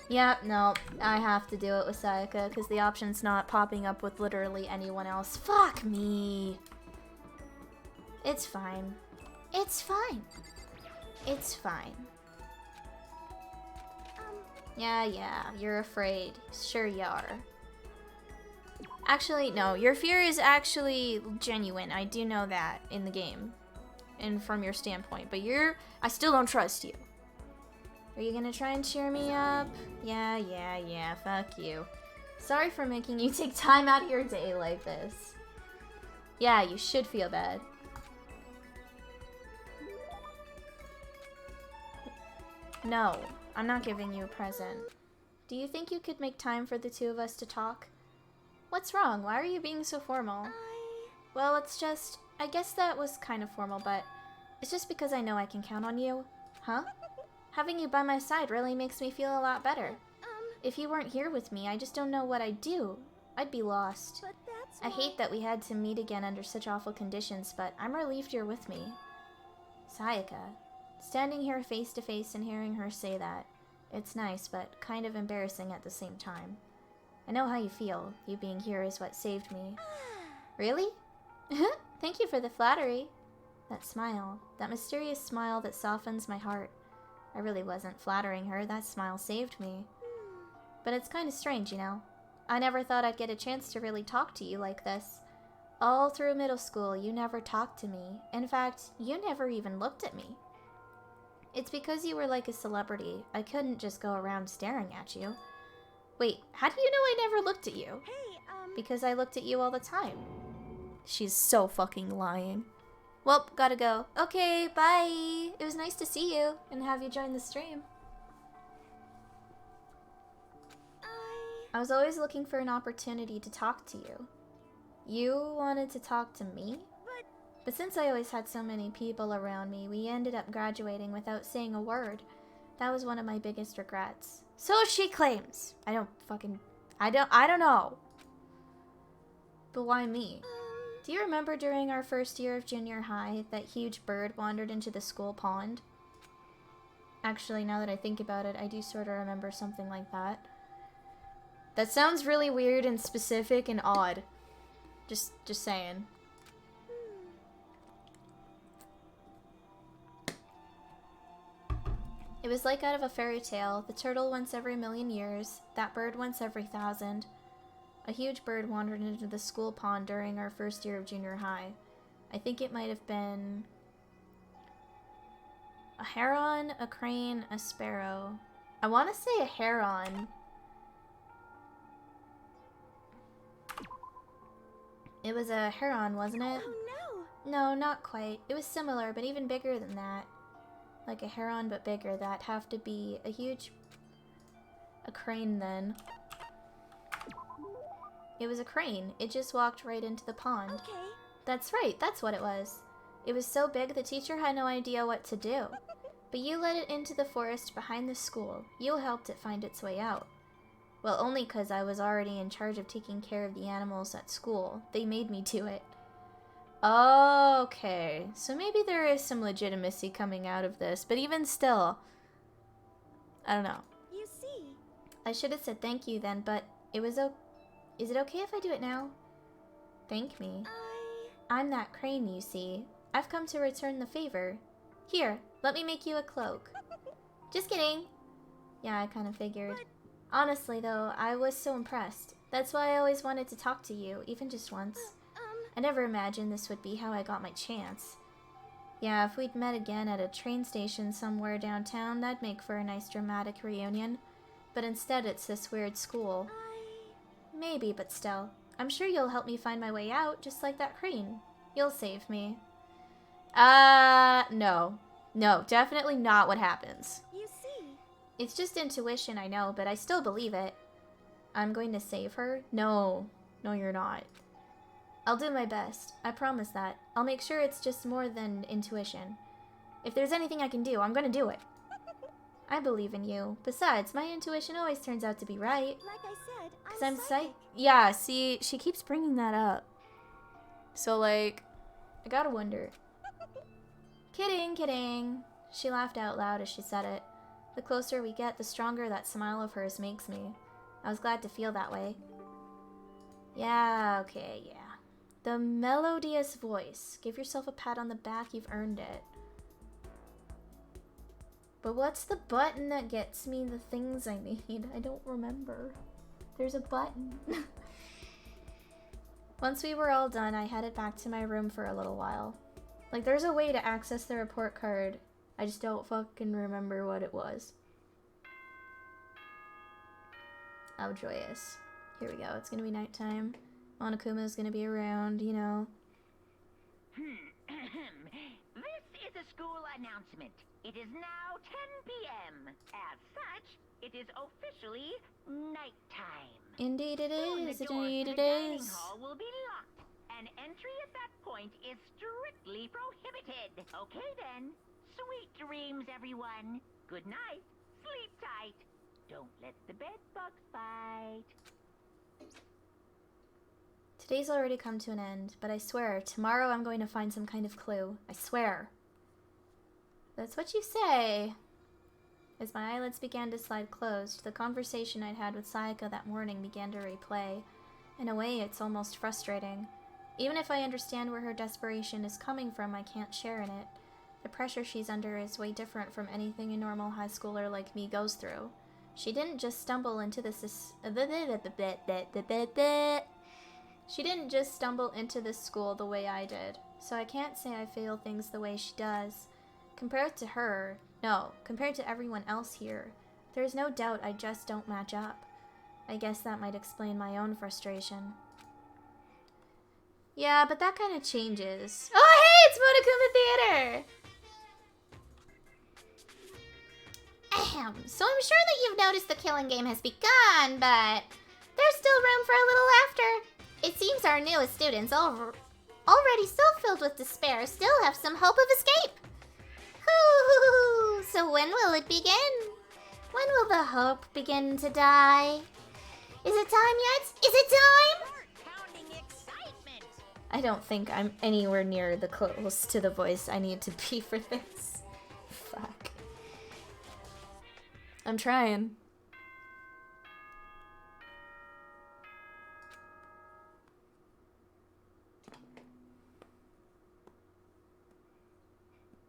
Yep, no, I have to do it with Sayaka because the option's not popping up with literally anyone else. Fuck me. It's fine. It's fine. It's fine. Yeah, you're afraid. Sure you are. Actually, no, your fear is actually genuine. I do know that in the game. And from your standpoint. But I still don't trust you. Are you gonna try and cheer me up? Yeah, fuck you. Sorry for making you take time out of your day like this. Yeah, you should feel bad. No, I'm not giving you a present. Do you think you could make time for the two of us to talk? What's wrong? Why are you being so formal? Well, it's just... I guess that was kind of formal, but... It's just because I know I can count on you. Huh? Having you by my side really makes me feel a lot better. If you weren't here with me, I just don't know what I'd do. I'd be lost. But that's I hate that we had to meet again under such awful conditions, but I'm relieved you're with me. Sayaka. Standing here face to face and hearing her say that. It's nice, but kind of embarrassing at the same time. I know how you feel. You being here is what saved me. Really? Thank you for the flattery. That smile. That mysterious smile that softens my heart. I really wasn't flattering her. That smile saved me. But it's kind of strange, you know? I never thought I'd get a chance to really talk to you like this. All through middle school, you never talked to me. In fact, you never even looked at me. It's because you were like a celebrity. I couldn't just go around staring at you. Wait, how do you know I never looked at you? Hey, Because I looked at you all the time. She's so fucking lying. Well, gotta go. Okay, bye. It was nice to see you and have you join the stream. I was always looking for an opportunity to talk to you. You wanted to talk to me? But since I always had so many people around me, we ended up graduating without saying a word. That was one of my biggest regrets. So she claims. I don't know. But why me? Do you remember during our first year of junior high, that huge bird wandered into the school pond? Actually, now that I think about it, I do sort of remember something like that. That sounds really weird and specific and odd. Just saying. It was like out of a fairy tale. The turtle once every 1,000,000 years, that bird once every 1,000. A huge bird wandered into the school pond during our first year of junior high. I think it might have been a heron, a crane, a sparrow. I want to say a heron. It was a heron, wasn't it? Oh no! No, not quite. It was similar, but even bigger than that. Like a heron, but bigger. That'd have to be a crane then. It was a crane. It just walked right into the pond. Okay. That's right, that's what it was. It was so big the teacher had no idea what to do. But you let it into the forest behind the school. You helped it find its way out. Well, only because I was already in charge of taking care of the animals at school. They made me do it. Okay, so maybe there is some legitimacy coming out of this, but even still, I don't know. You see. I should have said thank you then, but it was is it okay if I do it now? Thank me. I'm that crane, you see. I've come to return the favor. Here, let me make you a cloak. Just kidding. Yeah, I kind of figured. Honestly, though, I was so impressed. That's why I always wanted to talk to you, even just once. I never imagined this would be how I got my chance. Yeah, if we'd met again at a train station somewhere downtown, that'd make for a nice dramatic reunion. But instead, it's this weird school. Maybe, but still. I'm sure you'll help me find my way out, just like that crane. You'll save me. No. No, definitely not what happens. You see. It's just intuition, I know, but I still believe it. I'm going to save her? No. No, you're not. I'll do my best. I promise that. I'll make sure it's just more than intuition. If there's anything I can do, I'm gonna do it. I believe in you. Besides, my intuition always turns out to be right. Like I said, Because I'm psychic. Yeah, see, she keeps bringing that up. So, like, I gotta wonder. Kidding, kidding. She laughed out loud as she said it. The closer we get, the stronger that smile of hers makes me. I was glad to feel that way. Yeah, okay, yeah. The melodious voice. Give yourself a pat on the back, you've earned it. But what's the button that gets me the things I need? I don't remember. There's a button. Once we were all done, I headed back to my room for a little while. Like, there's a way to access the report card. I just don't fucking remember what it was. Oh, joyous. Here we go. It's gonna be nighttime. Monokuma's gonna be around, you know. This is a school announcement. It is now 10 p.m. As such, it is officially nighttime. Indeed it Soon is. the doors Indeed to it the dining is. hall will be locked, and entry at that point is strictly prohibited. Okay then. Sweet dreams, everyone. Good night. Sleep tight. Don't let the bed bugs bite. Today's already come to an end, but I swear, tomorrow I'm going to find some kind of clue. I swear. That's what you say. As my eyelids began to slide closed, the conversation I'd had with Sayaka that morning began to replay. In a way, it's almost frustrating. Even if I understand where her desperation is coming from, I can't share in it. The pressure she's under is way different from anything a normal high schooler like me goes through. She didn't just stumble into this She didn't just stumble into this school the way I did, so I can't say I feel things the way she does. Compared to her, no, compared to everyone else here, there's no doubt I just don't match up. I guess that might explain my own frustration. Yeah, but that kind of changes. Oh, hey, it's Monokuma Theater! Ahem. So I'm sure that you've noticed the killing game has begun, but There's still room for a little laughter. It seems our newest students, already so filled with despair, still have some hope of escape. Hoo-hoo-hoo. So when will it begin? When will the hope begin to die? Is it time yet? Is it time? I don't think I'm anywhere near the close to the voice I need to be for this. Fuck. I'm trying.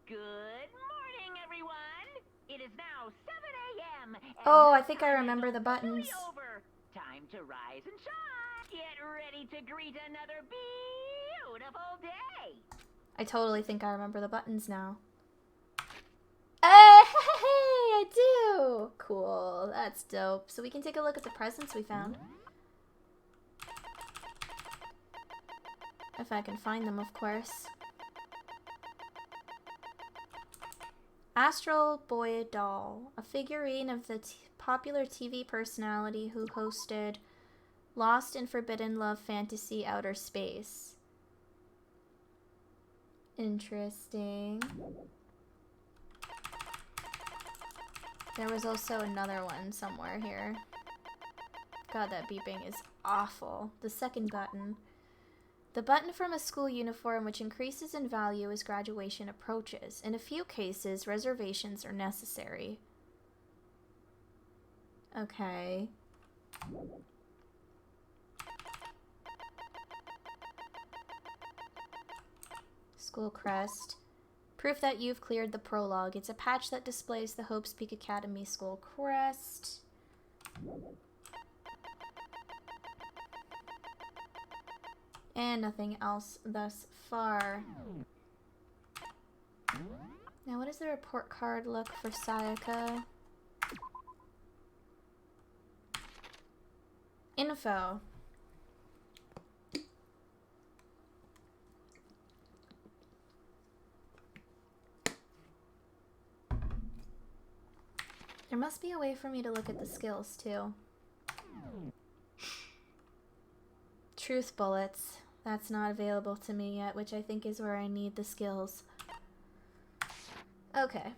Good morning, everyone. It is now 7 a.m. Oh, I think I remember the buttons. Over. Time to rise and shine. Get ready to greet another beautiful day. I totally think I remember the buttons now. Hey, I do! Cool, that's dope. So we can take a look at the presents we found. If I can find them, of course. Astral Boy Doll, a figurine of the popular TV personality who hosted Lost and Forbidden Love Fantasy Outer Space. Interesting. There was also another one somewhere here. God, that beeping is awful. The second button. The button from a school uniform which increases in value as graduation approaches. In a few cases, reservations are necessary. Okay. School crest. Proof that you've cleared the prologue. It's a patch that displays the Hope's Peak Academy school crest. And nothing else thus far. Now, what does the report card look for Sayaka? Info. There must be a way for me to look at the skills, too. Truth bullets. That's not available to me yet, which I think is where I need the skills. Okay.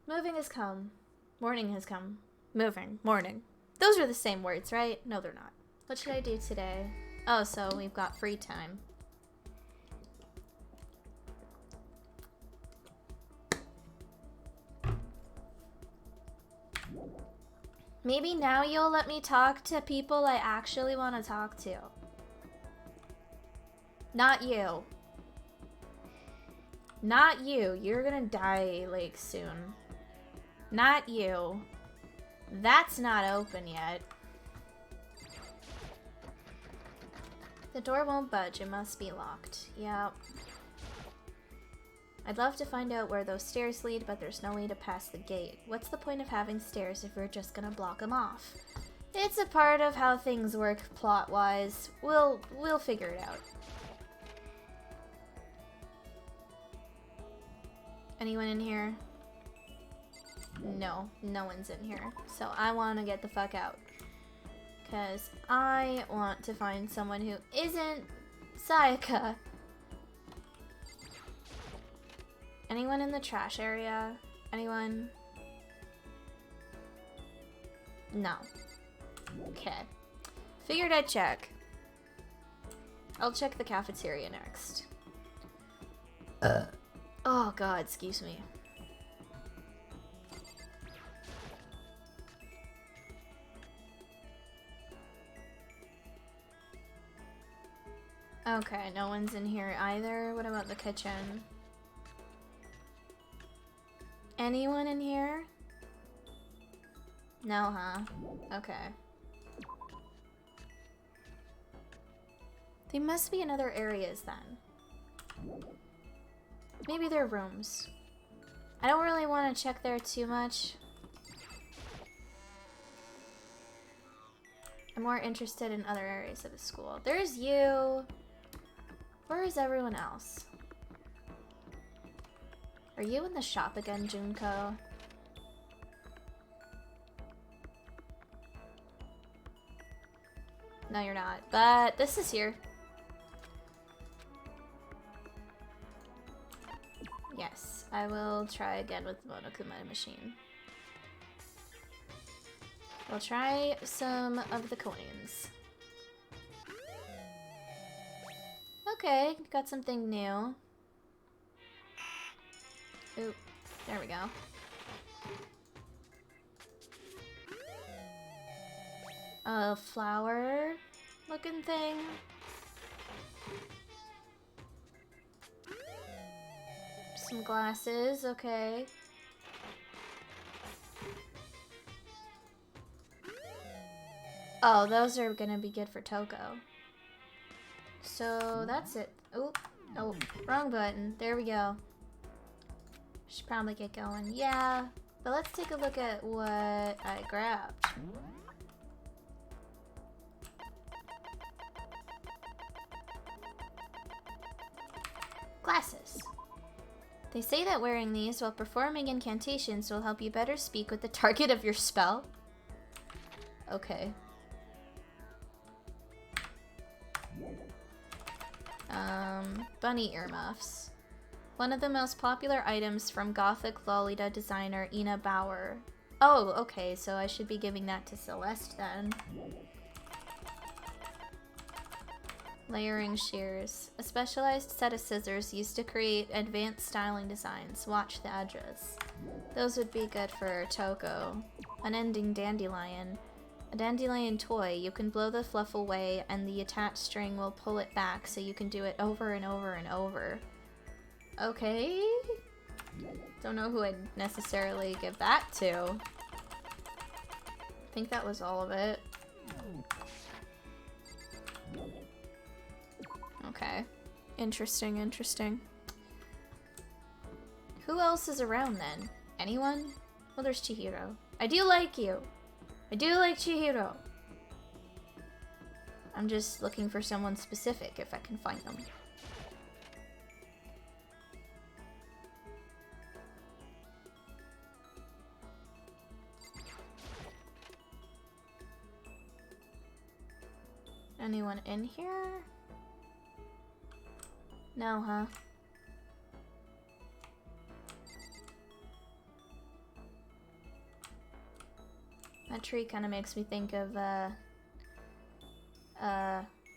Moving has come. Morning has come. Moving. Morning. Those are the same words, right? No, they're not. What should I do today? Oh, so we've got free time. Maybe now you'll let me talk to people I actually want to talk to. Not you. Not you. You're gonna die, like, soon. Not you. That's not open yet. The door won't budge. It must be locked. Yep. I'd love to find out where those stairs lead, but there's no way to pass the gate. What's the point of having stairs if we're just gonna block them off? It's a part of how things work plot-wise. We'll figure it out. Anyone in here? No, no one's in here. So I want to get the fuck out. Because I want to find someone who isn't Sayaka. Anyone in the trash area? Anyone? No. Okay. Figured I'd check. I'll check the cafeteria next. Oh god, excuse me. Okay, no one's in here either. What about the kitchen? Anyone in here? No, huh? Okay. They must be in other areas then. Maybe they're rooms. I don't really want to check there too much. I'm more interested in other areas of the school. There's you. Where is everyone else? Are you in the shop again, Junko? No, you're not. But this is here. Yes, I will try again with the Monokuma machine. We'll try some of the coins. Okay, got something new. Oop, there we go. A flower looking thing. Some glasses, okay. Oh, those are gonna be good for Toko. So that's it. Oop. Oh, wrong button. There we go. Should probably get going. Yeah, but let's take a look at what I grabbed. Glasses. They say that wearing these while performing incantations will help you better speak with the target of your spell. Okay. Bunny earmuffs. One of the most popular items from Gothic Lolita designer Ina Bauer. Oh, okay, so I should be giving that to Celeste then. Layering shears. A specialized set of scissors used to create advanced styling designs. Watch the edges. Those would be good for Toko. Unending dandelion. A dandelion toy. You can blow the fluff away and the attached string will pull it back so you can do it over and over and over. Okay. Don't know who I'd necessarily give that to. I think that was all of it. Okay. Interesting, interesting. Who else is around then? Anyone? Well, there's Chihiro. I do like you. I do like Chihiro. I'm just looking for someone specific if I can find them. Anyone in here? No, huh? That tree kind of makes me think of, what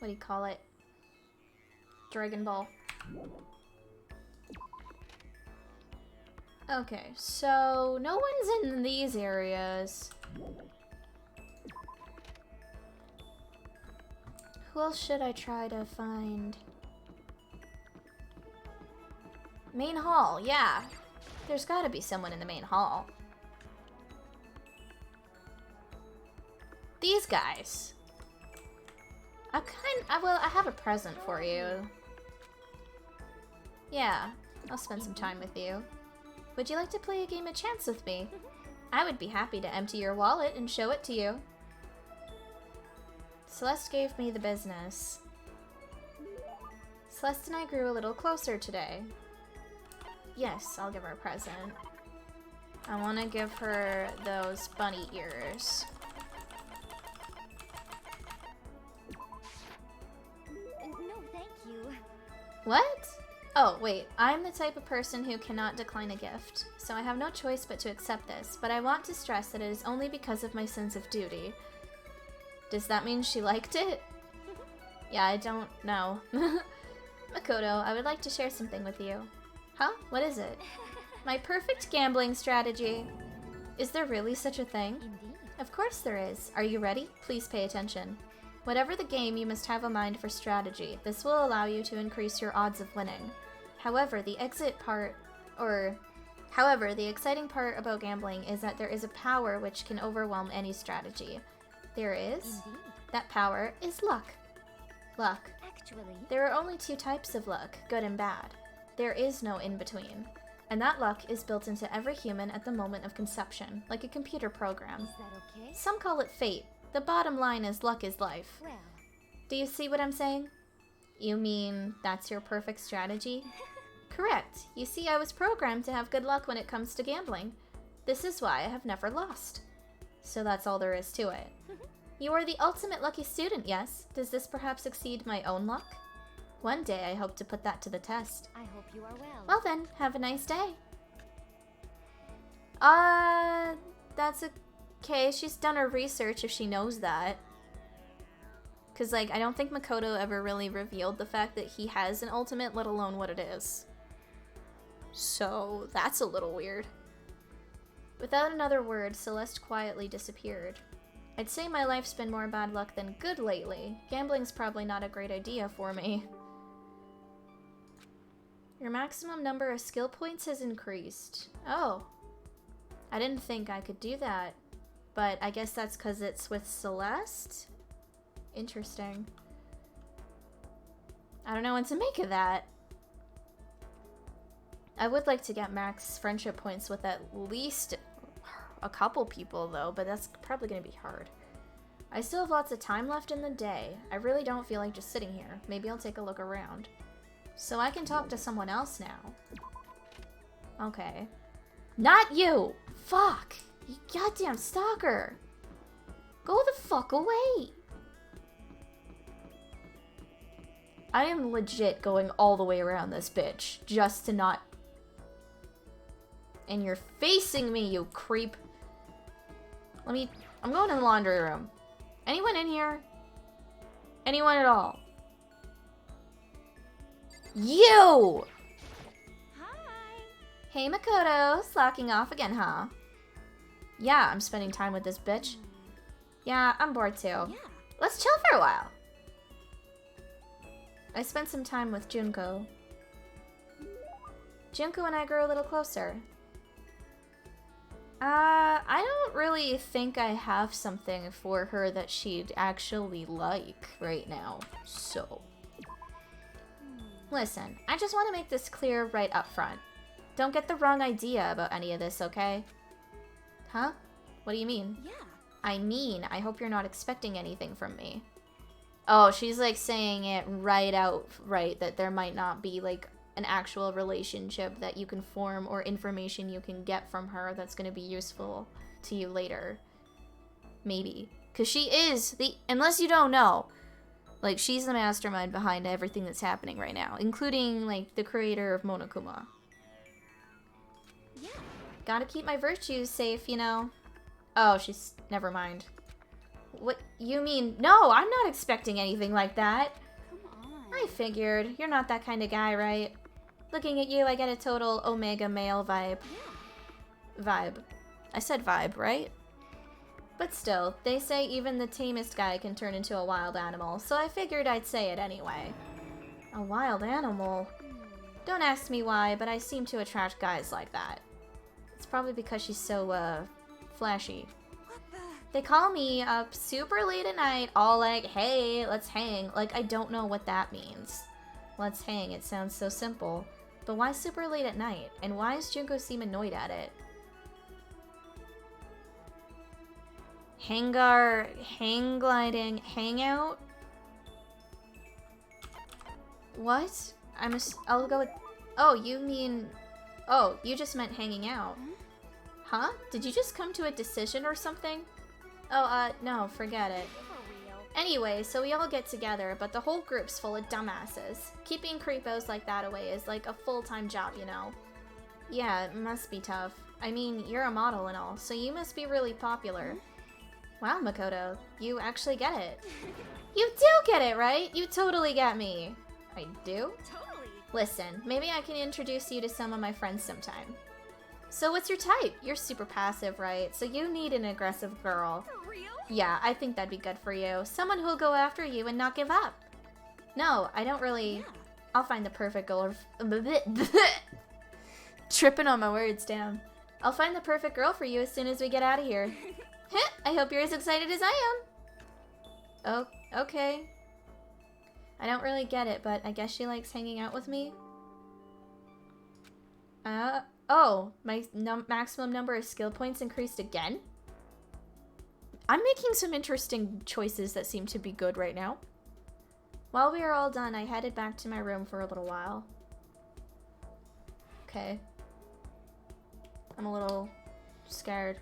do you call it? Dragon Ball. Okay, so no one's in these areas. Who else should I try to find? Main hall, yeah. There's gotta be someone in the main hall. These guys. I have a present for you. Yeah, I'll spend some time with you. Would you like to play a game of chance with me? I would be happy to empty your wallet and show it to you. Celeste gave me the business. Celeste and I grew a little closer today. Yes, I'll give her a present. I want to give her those bunny ears. No, thank you. What? Oh, wait. I'm the type of person who cannot decline a gift, so I have no choice but to accept this, but I want to stress that it is only because of my sense of duty. Does that mean she liked it? Yeah, I don't know. Makoto, I would like to share something with you. Huh? What is it? My perfect gambling strategy. Is there really such a thing? Indeed. Of course there is. Are you ready? Please pay attention. Whatever the game, you must have a mind for strategy. This will allow you to increase your odds of winning. However, the exciting part about gambling is that there is a power which can overwhelm any strategy. There is? Indeed. That power is luck. Luck. Actually, There are only two types of luck, good and bad. There is no in-between. And that luck is built into every human at the moment of conception, like a computer program. is that okay? Some call it fate. The bottom line is luck is life. Well, Do you see what I'm saying? You mean that's your perfect strategy? Correct. You see, I was programmed to have good luck when it comes to gambling. This is why I have never lost. So that's all there is to it. You are the ultimate lucky student, yes? Does this perhaps exceed my own luck? One day I hope to put that to the test. I hope you are well. Well then, have a nice day. That's okay. She's done her research if she knows that. Because, like, I don't think Makoto ever really revealed the fact that he has an ultimate, let alone what it is. So, that's a little weird. Without another word, Celeste quietly disappeared. I'd say my life's been more bad luck than good lately. Gambling's probably not a great idea for me. Your maximum number of skill points has increased. Oh. I didn't think I could do that. But I guess that's because it's with Celeste? Interesting. I don't know what to make of that. I would like to get max friendship points with at least a couple people though, but that's probably going to be hard. I still have lots of time left in the day. I really don't feel like just sitting here. Maybe I'll take a look around. So I can talk to someone else now. Okay. Not you! Fuck! You goddamn stalker! Go the fuck away! I am legit going all the way around this bitch just to not... And you're facing me, you creep. I'm going in the laundry room. Anyone in here? Anyone at all? You! Hi. Hey Makoto, slacking off again, huh? Yeah, I'm spending time with this bitch. Yeah, I'm bored too. Yeah. Let's chill for a while. I spent some time with Junko. Junko and I grew a little closer. I don't really think I have something for her that she'd actually like right now, so... Listen, I just want to make this clear right up front. Don't get the wrong idea about any of this, okay? Huh? What do you mean? Yeah. I mean, I hope you're not expecting anything from me. Oh, she's like saying it right out, right, that there might not be like an actual relationship that you can form or information you can get from her that's going to be useful to you later. Maybe. Because she is the, unless you don't know, like she's the mastermind behind everything that's happening right now, including like the creator of Monokuma. Yeah. Gotta keep my virtues safe, you know. Oh, she's, never mind. What, you mean, no, I'm not expecting anything like that. Come on. I figured, you're not that kind of guy, right? Looking at you, I get a total Omega male vibe. Yeah. Vibe. I said vibe, right? But still, they say even the tamest guy can turn into a wild animal, so I figured I'd say it anyway. A wild animal? Don't ask me why, but I seem to attract guys like that. It's probably because she's so, flashy. What the? They call me up super late at night, all like, hey, let's hang. Like, I don't know what that means. Let's hang, it sounds so simple. But why super late at night? And why does Junko seem annoyed at it? Hangar, hang gliding, hangout? What? I'll go with... Oh, you mean... Oh, you just meant hanging out. Huh? Did you just come to a decision or something? Oh, no, forget it. For real. Anyway, so we all get together, but the whole group's full of dumbasses. Keeping creepos like that away is like a full-time job, you know? Yeah, it must be tough. I mean, you're a model and all, so you must be really popular. Wow, Makoto, you actually get it. You do get it, right? You totally get me. I do? Totally. Listen, maybe I can introduce you to some of my friends sometime. So what's your type? You're super passive, right? So you need an aggressive girl. For real? Yeah, I think that'd be good for you. Someone who'll go after you and not give up. No, I don't really... Yeah. I'll find the perfect girl. Tripping on my words, damn. I'll find the perfect girl for you as soon as we get out of here. I hope you're as excited as I am. Oh, okay. I don't really get it, but I guess she likes hanging out with me. Oh, my maximum number of skill points increased again? I'm making some interesting choices that seem to be good right now. While we are all done, I headed back to my room for a little while. Okay. I'm a little scared.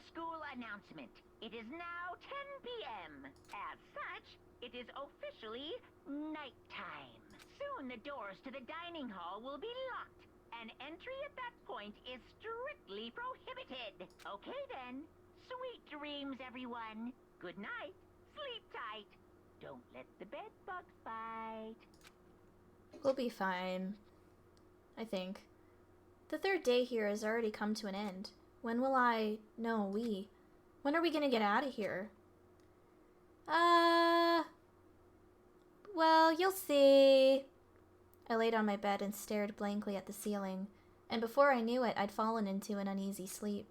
school announcement. It is now 10 p.m. As such, it is officially nighttime. Soon the doors to the dining hall will be locked, and entry at that point is strictly prohibited. Okay then. Sweet dreams, everyone. Good night. Sleep tight. Don't let the bed bugs bite. We'll be fine. I think. The third day here has already come to an end. When will I... No, we. When are we gonna get out of here? Well, you'll see. I laid on my bed and stared blankly at the ceiling, and before I knew it, I'd fallen into an uneasy sleep.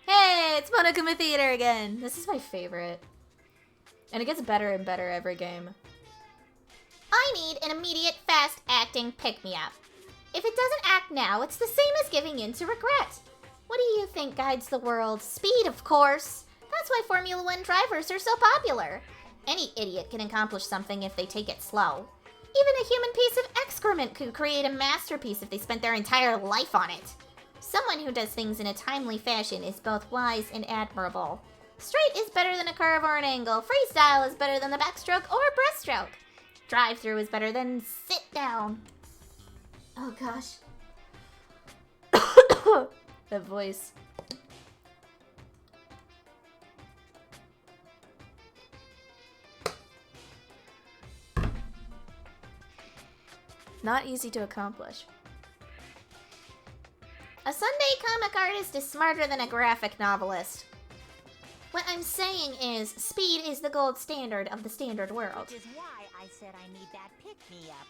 Hey, it's Monokuma Theater again! This is my favorite. And it gets better and better every game. I need an immediate, fast-acting pick-me-up. If it doesn't act now, it's the same as giving in to regret. What do you think guides the world? Speed, of course. That's why Formula One drivers are so popular. Any idiot can accomplish something if they take it slow. Even a human piece of excrement could create a masterpiece if they spent their entire life on it. Someone who does things in a timely fashion is both wise and admirable. Straight is better than a curve or an angle. Freestyle is better than the backstroke or breaststroke. Drive-through is better than sit down. Oh gosh. That voice. Not easy to accomplish. A Sunday comic artist is smarter than a graphic novelist. What I'm saying is, speed is the gold standard of the standard world. Which is why I said I need that pick-me-up.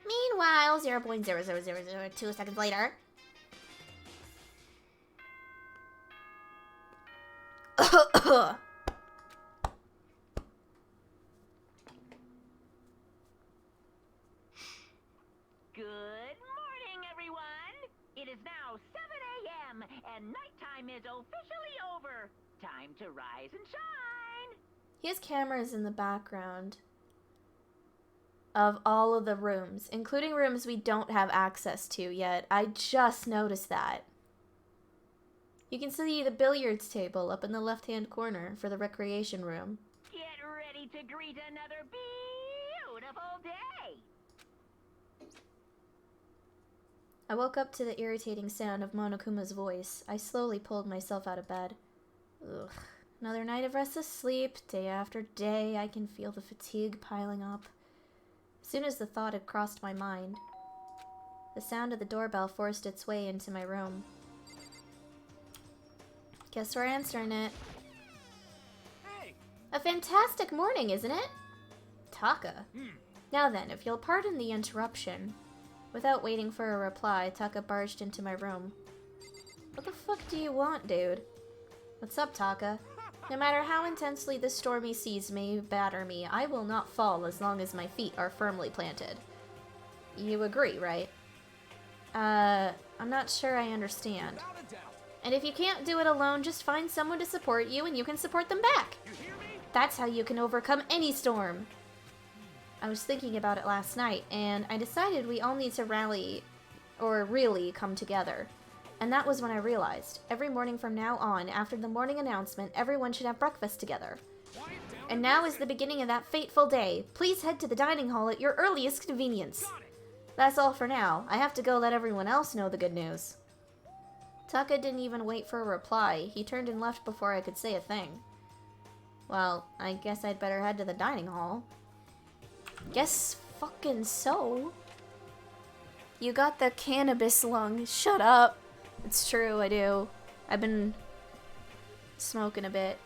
Meanwhile, 0.00002 seconds later. Good morning, everyone. It is now 7 a.m. and nighttime is officially over. Time to rise and shine. He has cameras in the background of all of the rooms, including rooms we don't have access to yet. I just noticed that. You can see the billiards table up in the left-hand corner for the recreation room. Get ready to greet another beautiful day. I woke up to the irritating sound of Monokuma's voice. I slowly pulled myself out of bed. Ugh. Another night of restless sleep. Day after day, I can feel the fatigue piling up. As soon as the thought had crossed my mind, the sound of the doorbell forced its way into my room. Guess we're answering it. Hey. A fantastic morning, isn't it? Taka. Now then, if you'll pardon the interruption. Without waiting for a reply, Taka barged into my room. What the fuck do you want, dude? What's up, Taka? No matter how intensely the stormy seas may batter me, I will not fall as long as my feet are firmly planted. You agree, right? I'm not sure I understand. Without a doubt. And if you can't do it alone, just find someone to support you and you can support them back. You hear me? That's how you can overcome any storm. I was thinking about it last night, and I decided we all need to rally, or really come together. And that was when I realized, every morning from now on, after the morning announcement, everyone should have breakfast together. Quiet down And now is the beginning of that fateful day. Please head to the dining hall at your earliest convenience. Got it. That's all for now. I have to go let everyone else know the good news. Taka didn't even wait for a reply. He turned and left before I could say a thing. Well, I guess I'd better head to the dining hall. Guess fucking so. You got the cannabis lung. Shut up. It's true, I do. I've been smoking a bit.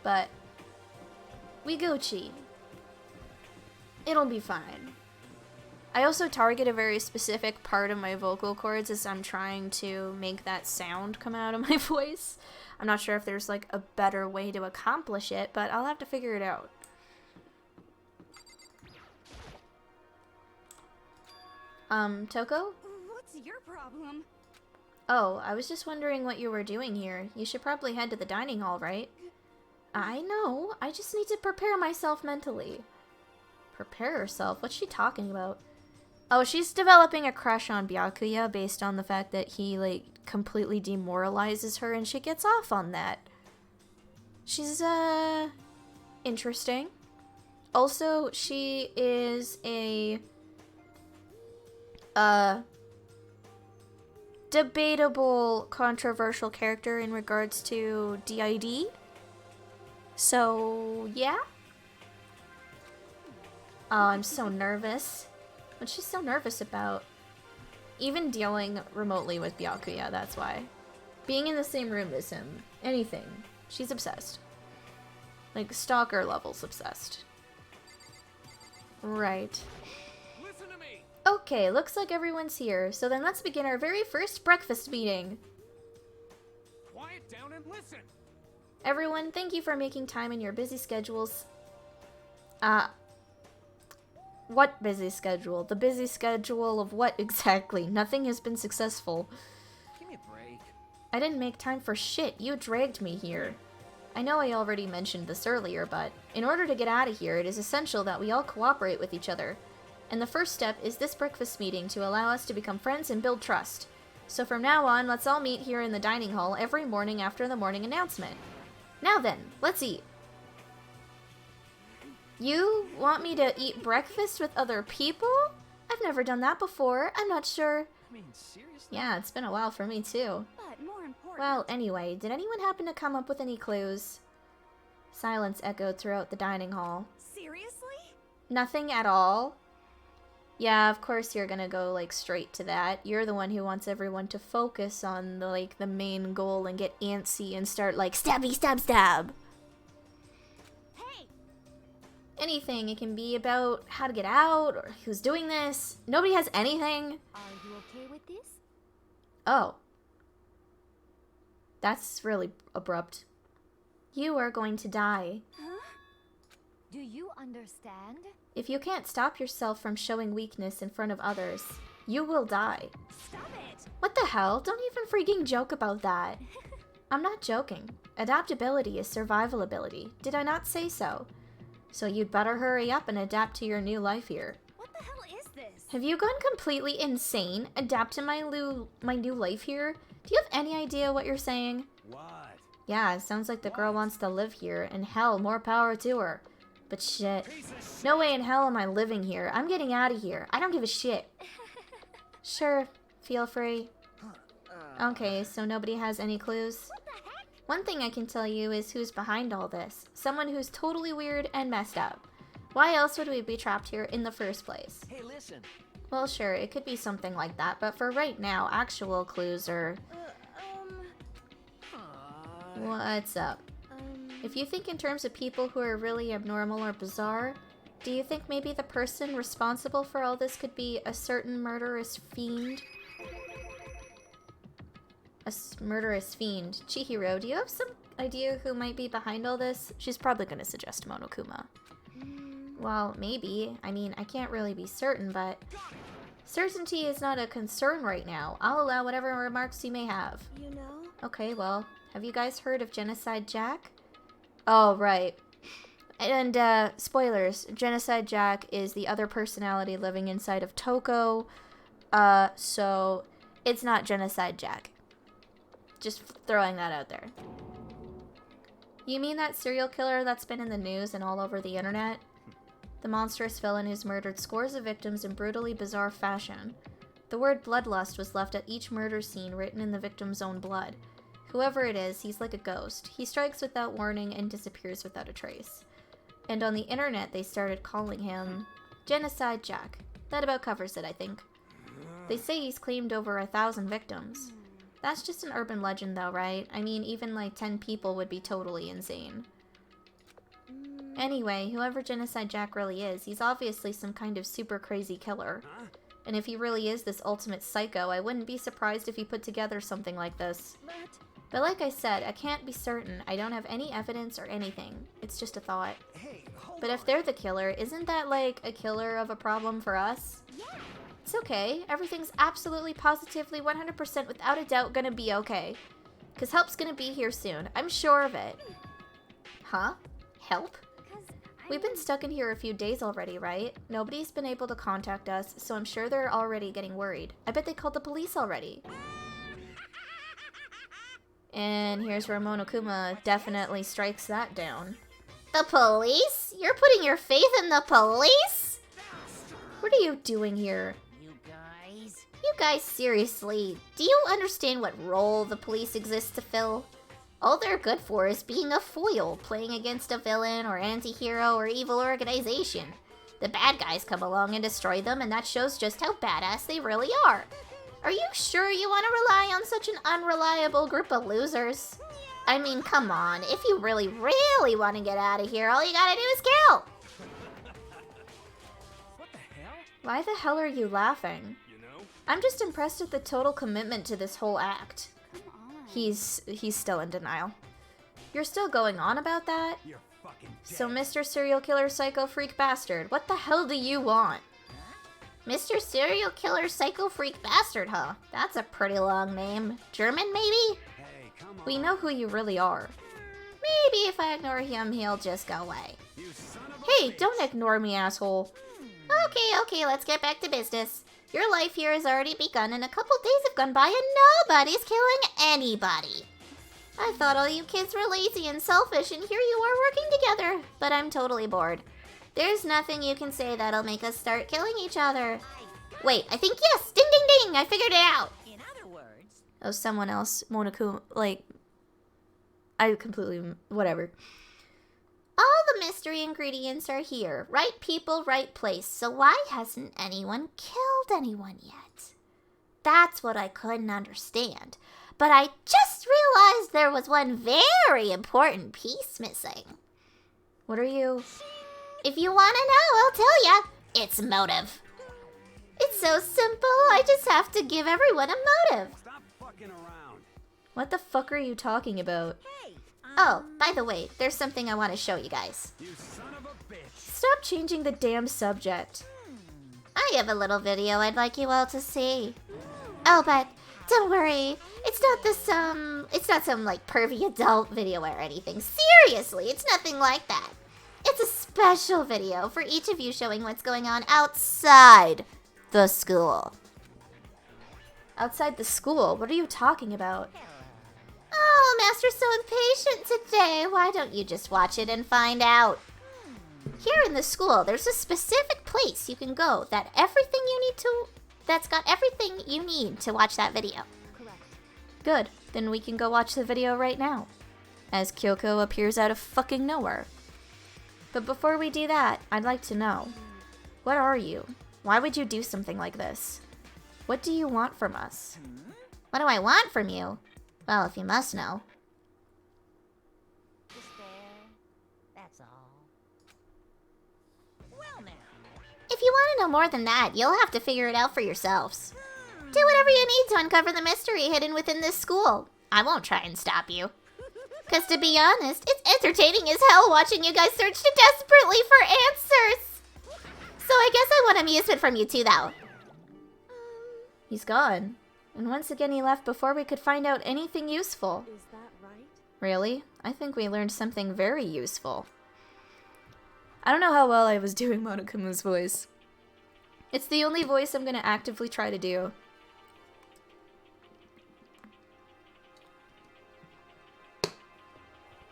But we Gucci. It'll be fine. I also target a very specific part of my vocal cords as I'm trying to make that sound come out of my voice. I'm not sure if there's like a better way to accomplish it, but I'll have to figure it out. Toko? What's your problem? Oh, I was just wondering what you were doing here. You should probably head to the dining hall, right? I know. I just need to prepare myself mentally. Prepare herself? What's she talking about? Oh, she's developing a crush on Byakuya based on the fact that he, like, completely demoralizes her, and she gets off on that. She's, interesting. Also, she is a, debatable, controversial character in regards to DID. So, yeah. Oh, I'm so nervous. What's she so nervous about? Even dealing remotely with Byakuya, that's why. Being in the same room as him. Anything. She's obsessed. Like, stalker levels obsessed. Right. Listen to me. Okay, looks like everyone's here. So then let's begin our very first breakfast meeting. Quiet down and listen. Everyone, thank you for making time in your busy schedules. What busy schedule? The busy schedule of what exactly? Nothing has been successful. Give me a break. I didn't make time for shit. You dragged me here. I know I already mentioned this earlier, but in order to get out of here, it is essential that we all cooperate with each other. And the first step is this breakfast meeting to allow us to become friends and build trust. So from now on, let's all meet here in the dining hall every morning after the morning announcement. Now then, let's eat. You want me to eat breakfast with other people? I've never done that before. I'm not sure. I mean, seriously? Yeah, it's been a while for me too. But more important. Well, anyway, did anyone happen to come up with any clues? Silence echoed throughout the dining hall. Seriously? Nothing at all? Yeah, of course you're gonna go, like, straight to that. You're the one who wants everyone to focus on, the main goal and get antsy and start, like, stabby stab stab! Hey! Anything. It can be about how to get out, or who's doing this. Nobody has anything. Are you okay with this? Oh. That's really abrupt. You are going to die. Huh? Do you understand? If you can't stop yourself from showing weakness in front of others, you will die. Stop it! What the hell? Don't even freaking joke about that. I'm not joking. Adaptability is survival ability. Did I not say so? So you'd better hurry up and adapt to your new life here. What the hell is this? Have you gone completely insane? Adapt to my new life here? Do you have any idea what you're saying? What? Yeah, it sounds like the girl wants to live here, and hell, more power to her. But shit. Piece of shit. No way in hell am I living here. I'm getting out of here. I don't give a shit. Sure, feel free. Okay, so nobody has any clues? What the heck? One thing I can tell you is who's behind all this. Someone who's totally weird and messed up. Why else would we be trapped here in the first place? Hey, listen. Well, sure, it could be something like that, but for right now, actual clues are... What's up? If you think in terms of people who are really abnormal or bizarre, do you think maybe the person responsible for all this could be a certain murderous fiend? Murderous fiend. Chihiro, do you have some idea who might be behind all this? She's probably gonna suggest Monokuma. Well, maybe. I mean, I can't really be certain, but... Certainty is not a concern right now. I'll allow whatever remarks you may have. You know? Okay, well, have you guys heard of Genocide Jack? Oh, right. And, spoilers. Genocide Jack is the other personality living inside of Toko. So it's not Genocide Jack. Just throwing that out there. You mean that serial killer that's been in the news and all over the internet? The monstrous villain who's murdered scores of victims in brutally bizarre fashion. The word bloodlust was left at each murder scene written in the victim's own blood. Whoever it is, he's like a ghost. He strikes without warning and disappears without a trace. And on the internet, they started calling him Genocide Jack. That about covers it, I think. They say he's claimed over 1,000 victims. That's just an urban legend though, right? I mean, even like 10 people would be totally insane. Anyway, whoever Genocide Jack really is, he's obviously some kind of super crazy killer. Huh? And if he really is this ultimate psycho, I wouldn't be surprised if he put together something like this. But like I said, I can't be certain. I don't have any evidence or anything. It's just a thought. Hey, hold But on. if they're the killer, isn't that like a killer of a problem for us? Yeah. It's okay. Everything's absolutely, positively, 100% without a doubt gonna be okay. Because help's gonna be here soon. I'm sure of it. Huh? Help? Because We've been stuck in here a few days already, right? Nobody's been able to contact us, so I'm sure they're already getting worried. I bet they called the police already. And here's where Monokuma definitely strikes that down. The police? You're putting your faith in the police? What are you doing here? You guys, seriously, do you understand what role the police exist to fill? All they're good for is being a foil, playing against a villain or anti-hero or evil organization. The bad guys come along and destroy them, and that shows just how badass they really are. Are you sure you want to rely on such an unreliable group of losers? I mean, come on, if you really, really want to get out of here, all you gotta do is kill! What the hell? Why the hell are you laughing? You know? I'm just impressed with the total commitment to this whole act. Come on. He's still in denial. You're still going on about that? You're fucking dead. So Mr. Serial Killer Psycho Freak Bastard, what the hell do you want? Mr. Serial Killer Psycho Freak Bastard, huh? That's a pretty long name. German, maybe? Hey, come on. We know who you really are. Maybe if I ignore him, he'll just go away. You son of a Hey, bitch. don't ignore me, asshole. Okay, let's get back to business. Your life here has already begun, and a couple days have gone by and nobody's killing anybody. I thought all you kids were lazy and selfish, and here you are working together. But I'm totally bored. There's nothing you can say that'll make us start killing each other. Wait, I think yes! Ding ding ding! I figured it out! In other words, Oh, someone else. Monokuma, like... I completely... whatever. All the mystery ingredients are here. Right people, right place. So why hasn't anyone killed anyone yet? That's what I couldn't understand. But I just realized there was one very important piece missing. What are you... If you want to know, I'll tell ya. It's motive. It's so simple, I just have to give everyone a motive. Stop fucking around. What the fuck are you talking about? hey, Oh, by the way, there's something I want to show you guys. You son of a bitch. Stop changing the damn subject. I have a little video I'd like you all to see. Oh, but don't worry. It's not some like pervy adult video or anything. Seriously, it's nothing like that. It's a special video for each of you showing what's going on outside the school. Outside the school? What are you talking about? Oh, Master's so impatient today. Why don't you just watch it and find out? Here in the school, there's a specific place you can go that's got everything you need to watch that video. Correct. Good. Then we can go watch the video right now. As Kyoko appears out of fucking nowhere. But before we do that, I'd like to know. What are you? Why would you do something like this? What do you want from us? What do I want from you? Well, if you must know. Just there. That's all. well now. If you want to know more than that, you'll have to figure it out for yourselves. Do whatever you need to uncover the mystery hidden within this school. I won't try and stop you. Because to be honest, it's entertaining as hell watching you guys search desperately for answers. So I guess I want amusement from you too, though. He's gone. And once again he left before we could find out anything useful. Is that right? Really? I think we learned something very useful. I don't know how well I was doing Monokuma's voice. It's the only voice I'm going to actively try to do.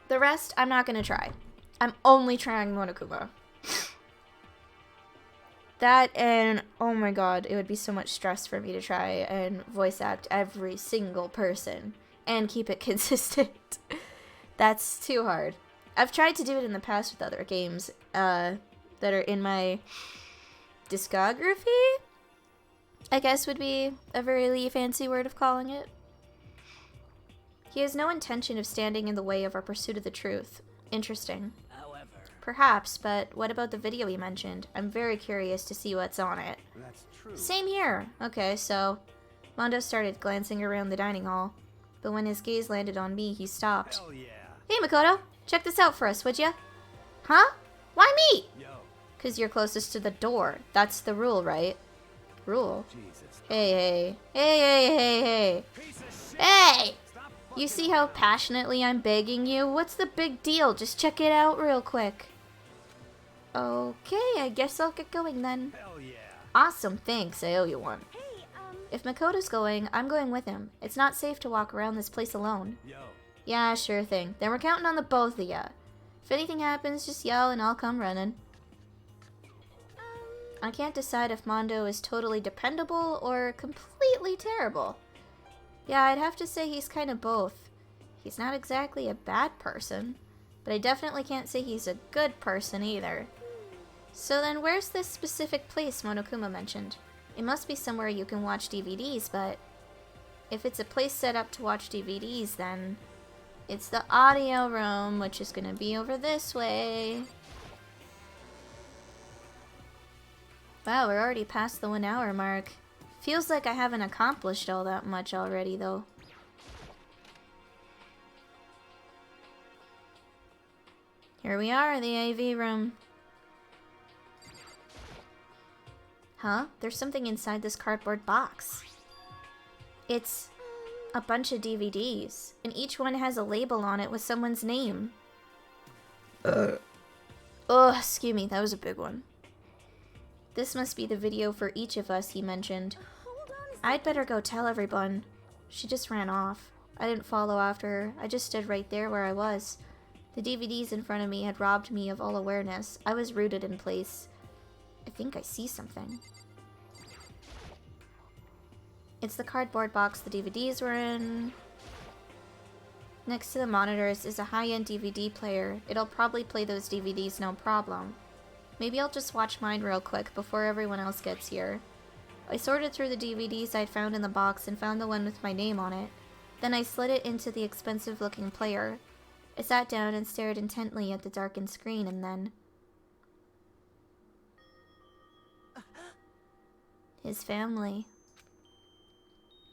The rest, I'm not going to try. I'm only trying Monokuma. That and, oh my god, it would be so much stress for me to try and voice act every single person and keep it consistent. That's too hard. I've tried to do it in the past with other games that are in my discography, I guess would be a very fancy word of calling it. He has no intention of standing in the way of our pursuit of the truth. Interesting. However, Perhaps, but what about the video you mentioned? I'm very curious to see what's on it. that's true. Same here. Okay, so Mondo started glancing around the dining hall, but when his gaze landed on me, he stopped. Hell yeah. Hey, Makoto, check this out for us, would ya? Huh? Why me? Yo, 'Cause you're closest to the door. That's the rule, right? Rule? Jesus. Hey. Piece of shit. Hey! Stop You fucking see how passionately I'm begging you? What's the big deal? Just check it out real quick. Okay, I guess I'll get going then. Hell yeah. Awesome, thanks, I owe you one. Hey, If Makoto's going, I'm going with him. It's not safe to walk around this place alone. Yo. Yeah, sure thing. Then we're counting on the both of ya. If anything happens, just yell and I'll come running. I can't decide if Mondo is totally dependable or completely terrible. Yeah, I'd have to say he's kind of both. He's not exactly a bad person, but I definitely can't say he's a good person either. So then where's this specific place Monokuma mentioned? It must be somewhere you can watch DVDs, but if it's a place set up to watch DVDs, then it's the audio room, which is gonna be over this way. Wow, we're already past the 1 hour mark. Feels like I haven't accomplished all that much already, though. Here we are, the AV room. Huh? There's something inside this cardboard box. It's a bunch of DVDs, and each one has a label on it with someone's name. Oh, excuse me, that was a big one. This must be the video for each of us, he mentioned. hold on I'd better go tell everyone. She just ran off. I didn't follow after her. I just stood right there where I was. The DVDs in front of me had robbed me of all awareness. I was rooted in place. I think I see something. It's the cardboard box the DVDs were in. Next to the monitors is a high-end DVD player. It'll probably play those DVDs no problem. Maybe I'll just watch mine real quick before everyone else gets here. I sorted through the DVDs I'd found in the box and found the one with my name on it. Then I slid it into the expensive-looking player. I sat down and stared intently at the darkened screen, and then... his family.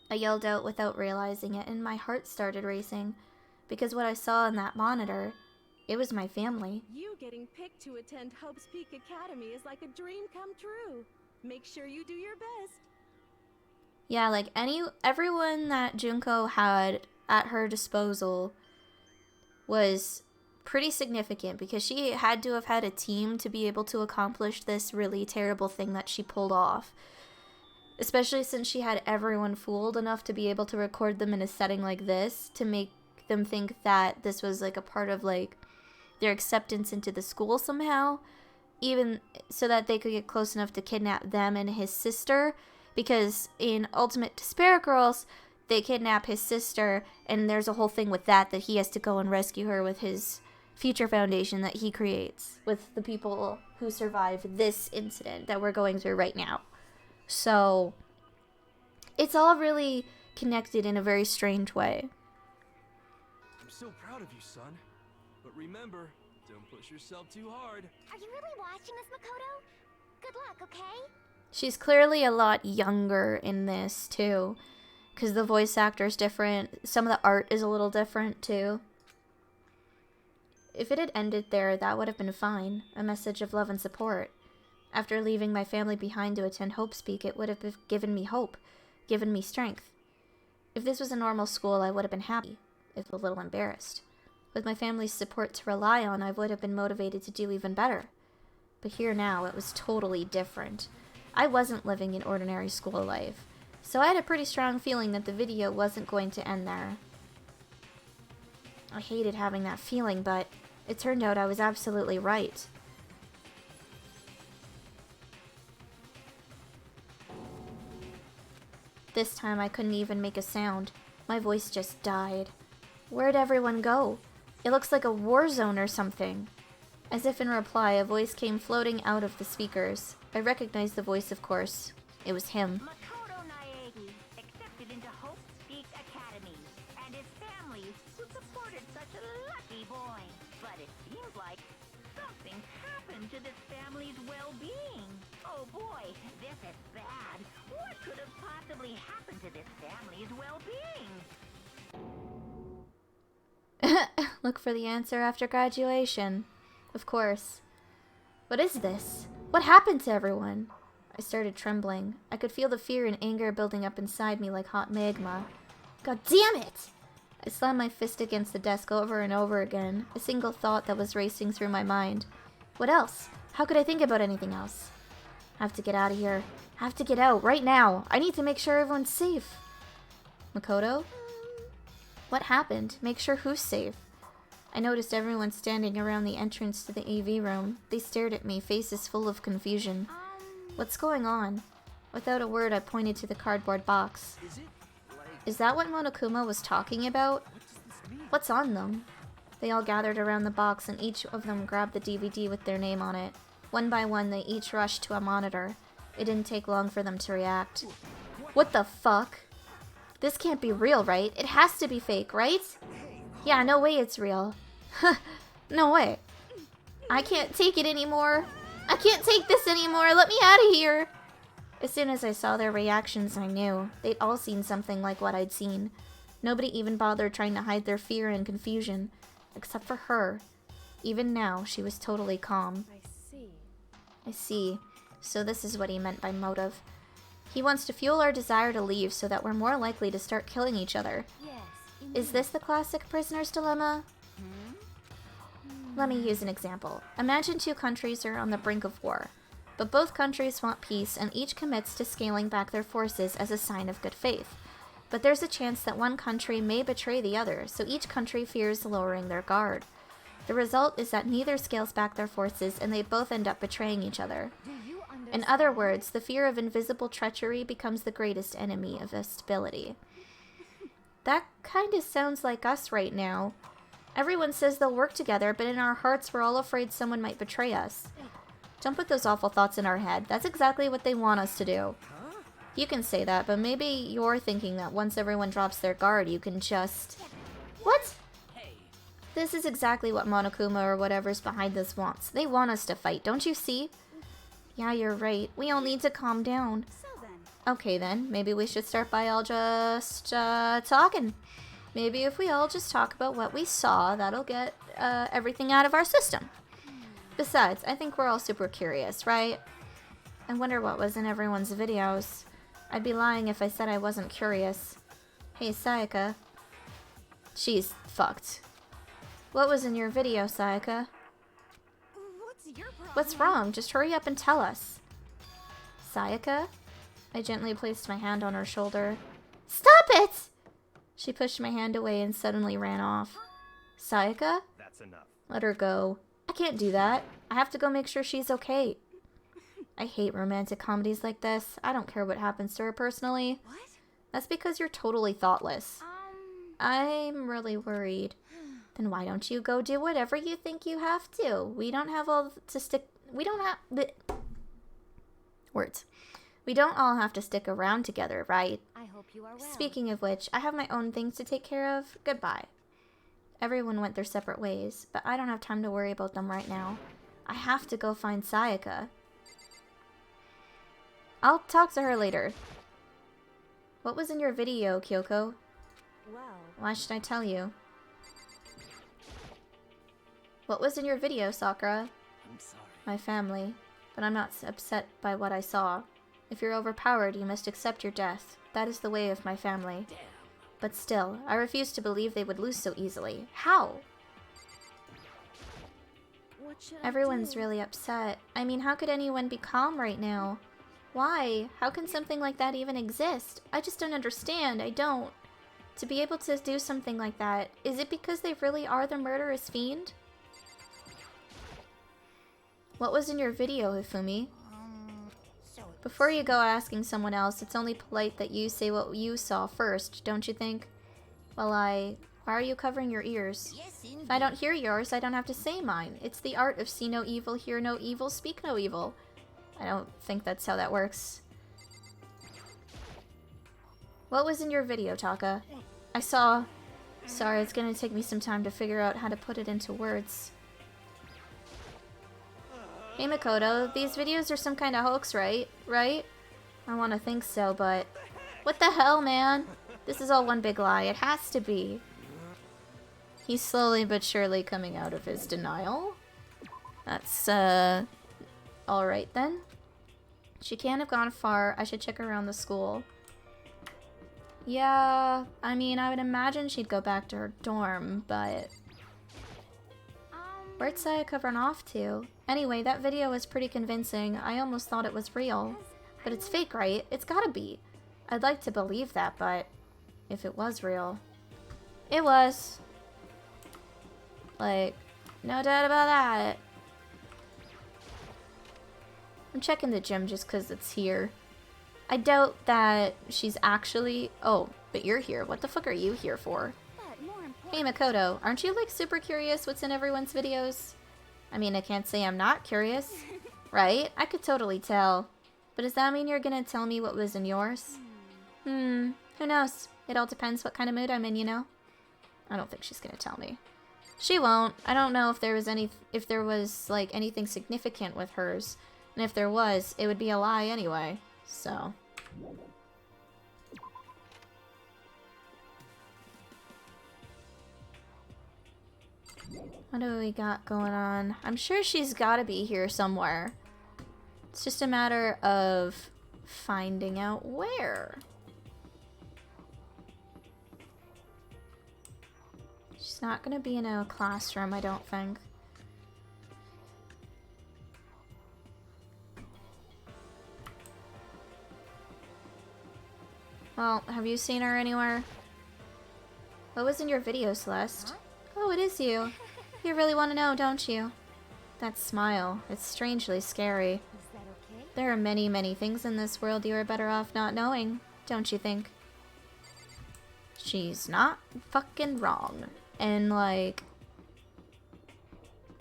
I yelled out without realizing it, and my heart started racing, because what I saw in that monitor, it was my family. You getting picked to attend Hope's Peak Academy is like a dream come true. Make sure you do your best. Yeah, like everyone that Junko had at her disposal was pretty significant, because she had to have had a team to be able to accomplish this really terrible thing that she pulled off. Especially since she had everyone fooled enough to be able to record them in a setting like this to make them think that this was like a part of like their acceptance into the school somehow, even so that they could get close enough to kidnap them and his sister, because in Ultimate Despair Girls, they kidnap his sister, and there's a whole thing with that he has to go and rescue her with his future foundation that he creates with the people who survive this incident that we're going through right now. So, it's all really connected in a very strange way. I'm so proud of you, son. But remember, don't push yourself too hard. Are you really watching this, Makoto? Good luck, okay? She's clearly a lot younger in this, too. Because the voice actor's different. Some of the art is a little different, too. If it had ended there, that would have been fine. A message of love and support. After leaving my family behind to attend Hope's Peak, it would have given me hope, given me strength. If this was a normal school, I would have been happy, if a little embarrassed. With my family's support to rely on, I would have been motivated to do even better. But here now, it was totally different. I wasn't living an ordinary school life, so I had a pretty strong feeling that the video wasn't going to end there. I hated having that feeling, but it turned out I was absolutely right. This time I couldn't even make a sound. My voice just died. Where'd everyone go? It looks like a war zone or something. As if in reply, a voice came floating out of the speakers. I recognized the voice, of course. It was him. Makoto Naegi, accepted into Hope's Peak Academy, and his family, who supported such a lucky boy. But it seems like something happened to this family's well-being. Oh boy, this is bad. What could have possibly happened to this family's well-being? Look for the answer after graduation. Of course. What is this? What happened to everyone? I started trembling. I could feel the fear and anger building up inside me like hot magma. God damn it! I slammed my fist against the desk over and over again, a single thought that was racing through my mind. What else? How could I think about anything else? I have to get out of here. I have to get out right now. I need to make sure everyone's safe. Makoto? What happened? Make sure who's safe? I noticed everyone standing around the entrance to the AV room. They stared at me, faces full of confusion. What's going on? Without a word, I pointed to the cardboard box. Is that what Monokuma was talking about? What's on them? They all gathered around the box and each of them grabbed the DVD with their name on it. One by one, they each rushed to a monitor. It didn't take long for them to react. What the fuck? This can't be real, right? It has to be fake, right? Yeah, no way it's real. No way. I can't take it anymore. I can't take this anymore. Let me out of here. As soon as I saw their reactions, I knew. They'd all seen something like what I'd seen. Nobody even bothered trying to hide their fear and confusion. Except for her. Even now, she was totally calm. I see. I see. So this is what he meant by motive. He wants to fuel our desire to leave so that we're more likely to start killing each other. Yes. Is this the classic prisoner's dilemma? Let me use an example. Imagine two countries are on the brink of war, but both countries want peace and each commits to scaling back their forces as a sign of good faith. But there's a chance that one country may betray the other, so each country fears lowering their guard. The result is that neither scales back their forces and they both end up betraying each other. Do you understand? In other words, the fear of invisible treachery becomes the greatest enemy of stability. That kind of sounds like us right now. Everyone says they'll work together, but in our hearts we're all afraid someone might betray us. Don't put those awful thoughts in our head. That's exactly what they want us to do. You can say that, but maybe you're thinking that once everyone drops their guard, you can just... What? This is exactly what Monokuma or whatever's behind this wants. They want us to fight, don't you see? Yeah, you're right. We all need to calm down. So then, Okay then, maybe we should start by all just, talking. Maybe if we all just talk about what we saw, that'll get, everything out of our system. Besides, I think we're all super curious, right? I wonder what was in everyone's videos. I'd be lying if I said I wasn't curious. Hey, Sayaka. She's fucked. What was in your video, Sayaka? what's your problem? What's wrong? Just hurry up and tell us. Sayaka? I gently placed my hand on her shoulder. Stop it! She pushed my hand away and suddenly ran off. Sayaka? That's enough. Let her go. I can't do that. I have to go make sure she's okay. I hate romantic comedies like this. I don't care what happens to her personally. What? That's because you're totally thoughtless. I'm really worried. Then why don't you go do whatever you think you have to? We don't have all to stick... We don't have... Words. We don't all have to stick around together, right? I hope you are well. Speaking of which, I have my own things to take care of. Goodbye. Everyone went their separate ways, but I don't have time to worry about them right now. I have to go find Sayaka. I'll talk to her later. What was in your video, Kyoko? Well, Why should I tell you? What was in your video, Sakura? I'm sorry. My family. But I'm not upset by what I saw. If you're overpowered, you must accept your death. That is the way of my family. Damn. But still, I refuse to believe they would lose so easily. How? what should Everyone's I do? really upset. I mean, how could anyone be calm right now? Why? How can something like that even exist? I just don't understand. I don't. To be able to do something like that, is it because they really are the murderous fiend? What was in your video, Hifumi? So Before you go asking someone else, it's only polite that you say what you saw first, don't you think? Well, why are you covering your ears? yes, If I don't hear yours, I don't have to say mine. It's the art of see no evil, hear no evil, speak no evil. I don't think that's how that works. What was in your video, Taka? I saw... Sorry, it's gonna take me some time to figure out how to put it into words. Hey Makoto, these videos are some kind of hoax, right? Right? I want to think so, but... What the hell, man? This is all one big lie. It has to be. He's slowly but surely coming out of his denial. That's, alright then. She can't have gone far. I should check around the school. Yeah, I mean, I would imagine she'd go back to her dorm, but... Where'd Sayaka run off to? Anyway, that video was pretty convincing. I almost thought it was real. But it's fake, right? It's gotta be. I'd like to believe that, but if it was real. It was. Like, no doubt about that. I'm checking the gym just because it's here. I doubt that she's actually... Oh, but you're here. What the fuck are you here for? But more Hey, important, Makoto, aren't you, like, super curious what's in everyone's videos? I mean, I can't say I'm not curious, right? I could totally tell. But does that mean you're gonna tell me what was in yours? Who knows? It all depends what kind of mood I'm in, you know? I don't think she's gonna tell me. She won't. I don't know if there was like anything significant with hers. And if there was, it would be a lie anyway. So. What do we got going on? I'm sure she's gotta be here somewhere. It's just a matter of finding out where. She's not gonna be in a classroom, I don't think. Well, have you seen her anywhere? What was in your video, Celeste? Oh, it is you. You really want to know, don't you? That smile, it's strangely scary. is that okay? There are many, many things in this world you are better off not knowing, don't you think? She's not fucking wrong. And, like...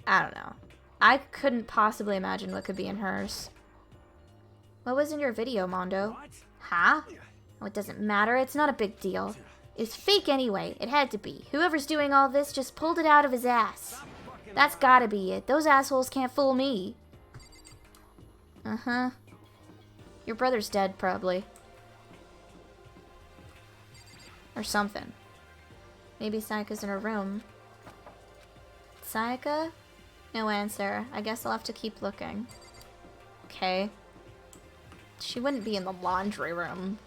I don't know. I couldn't possibly imagine what could be in hers. What was in your video, Mondo? What? Huh? Oh, it doesn't matter. It's not a big deal. It's fake anyway. It had to be. Whoever's doing all this just pulled it out of his ass. That's gotta be it. Those assholes can't fool me. Uh-huh. Your brother's dead, probably. Or something. Maybe Sayaka's in her room. Sayaka? No answer. I guess I'll have to keep looking. Okay. She wouldn't be in the laundry room.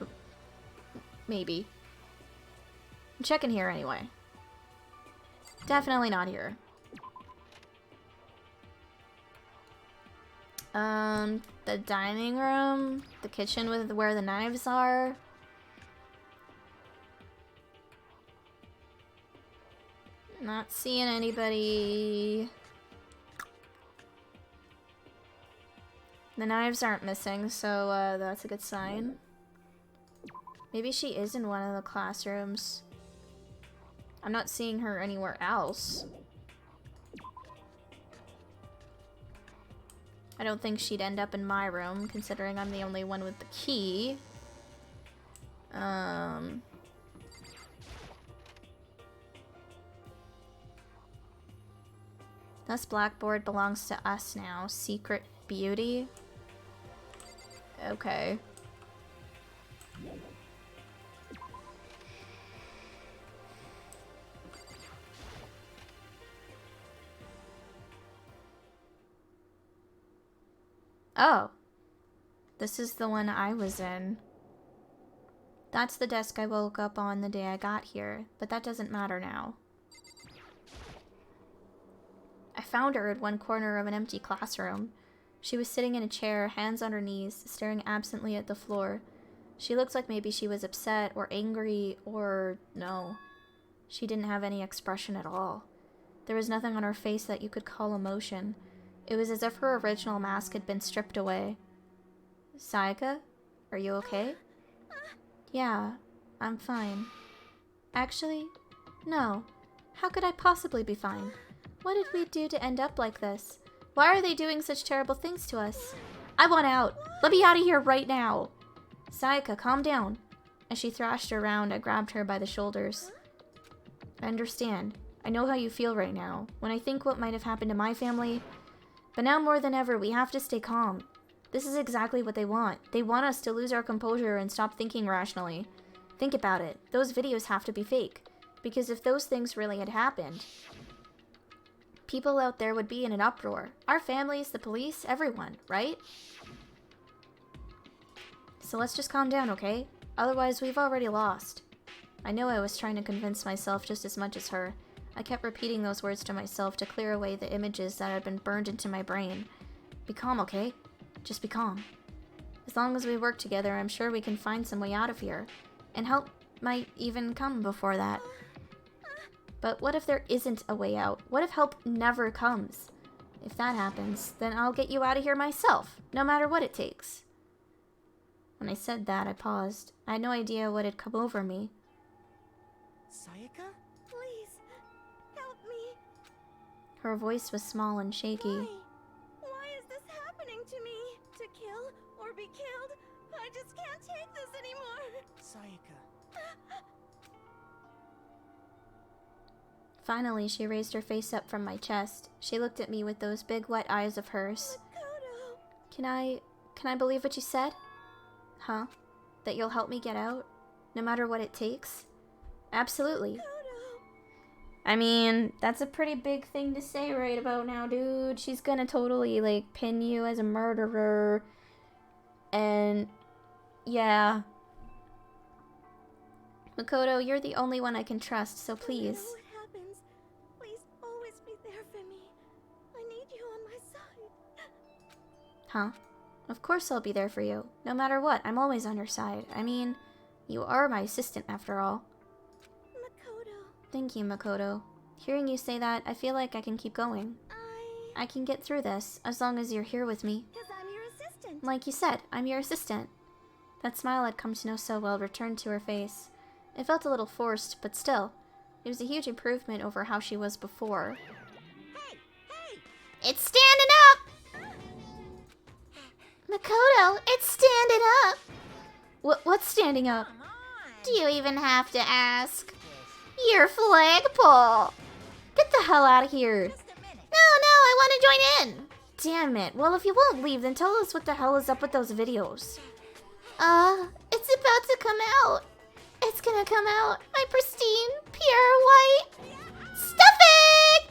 Maybe. I'm checking here anyway. Definitely not here. The dining room, the kitchen with where the knives are. Not seeing anybody. The knives aren't missing, so that's a good sign. Maybe she is in one of the classrooms. I'm not seeing her anywhere else. I don't think she'd end up in my room, considering I'm the only one with the key. This blackboard belongs to us now. Secret beauty? Okay. Oh. This is the one I was in. That's the desk I woke up on the day I got here, but that doesn't matter now. I found her at one corner of an empty classroom. She was sitting in a chair, hands on her knees, staring absently at the floor. She looked like maybe she was upset or angry or no. She didn't have any expression at all. There was nothing on her face that you could call emotion. It was as if her original mask had been stripped away. Sayaka? Are you okay? Yeah, I'm fine. Actually, no. How could I possibly be fine? What did we do to end up like this? Why are they doing such terrible things to us? I want out! Let me out of here right now! Sayaka, calm down. As she thrashed her around, I grabbed her by the shoulders. I understand. I know how you feel right now. When I think what might have happened to my family... But now more than ever, we have to stay calm. This is exactly what they want. They want us to lose our composure and stop thinking rationally. Think about it. Those videos have to be fake. Because if those things really had happened, people out there would be in an uproar. Our families, the police, everyone, right? So let's just calm down, okay? Otherwise, we've already lost. I know I was trying to convince myself just as much as her. I kept repeating those words to myself to clear away the images that had been burned into my brain. Be calm, okay? Just be calm. As long as we work together, I'm sure we can find some way out of here. And help might even come before that. But what if there isn't a way out? What if help never comes? If that happens, then I'll get you out of here myself, no matter what it takes. When I said that, I paused. I had no idea what had come over me. Sayaka? Please, help me. Her voice was small and shaky. Why is this happening to me? To kill or be killed? I just can't take this anymore. Sayaka. Finally, she raised her face up from my chest. She looked at me with those big wet eyes of hers. Makoto. Can I believe what you said? Huh? That you'll help me get out? No matter what it takes? Absolutely. I mean, that's a pretty big thing to say right about now, dude. She's gonna totally, like, pin you as a murderer. And, yeah. Makoto, you're the only one I can trust, so please. No matter what happens, please always be there for me. I need you on my side. Huh? Of course I'll be there for you. No matter what, I'm always on your side. I mean, you are my assistant after all. Makoto. Thank you, Makoto. Hearing you say that, I feel like I can keep going. I can get through this, as long as you're here with me. Because I'm your assistant. Like you said, I'm your assistant. That smile I'd come to know so well returned to her face. It felt a little forced, but still, it was a huge improvement over how she was before. It's standing up! Makoto, it's standing up! What's standing up? Do you even have to ask? Your flagpole! Get the hell out of here! No, I want to join in! Damn it. Well, if you won't leave, then tell us what the hell is up with those videos. It's about to come out. It's gonna come out. My pristine, pure white stuffing!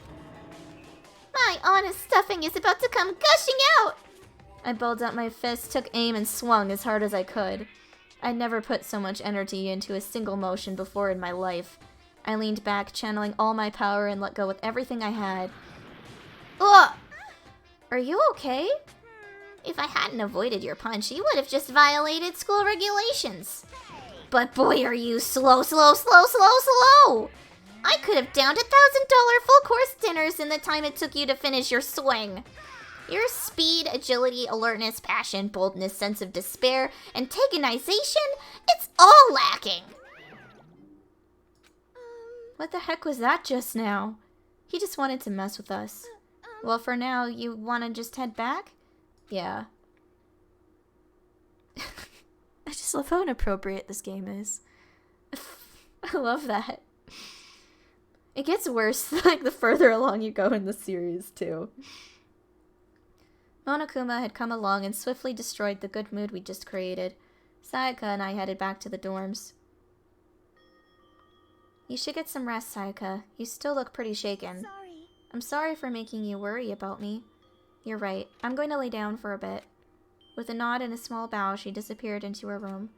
My honest stuffing is about to come gushing out! I balled up my fist, took aim, and swung as hard as I could. I'd never put so much energy into a single motion before in my life. I leaned back, channeling all my power, and let go with everything I had. Ugh! Are you okay? If I hadn't avoided your punch, you would have just violated school regulations. But boy, are you slow. I could have downed $1,000 full-course dinners in the time it took you to finish your swing. Your speed, agility, alertness, passion, boldness, sense of despair, antagonization, it's all lacking. What the heck was that just now? He just wanted to mess with us. Well, for now, you want to just head back? Yeah. I just love how inappropriate this game is. I love that. It gets worse, like, the further along you go in the series, too. Monokuma had come along and swiftly destroyed the good mood we just created. Sayaka and I headed back to the dorms. You should get some rest, Sayaka. You still look pretty shaken. Sorry. I'm sorry for making you worry about me. You're right. I'm going to lay down for a bit. With a nod and a small bow, she disappeared into her room.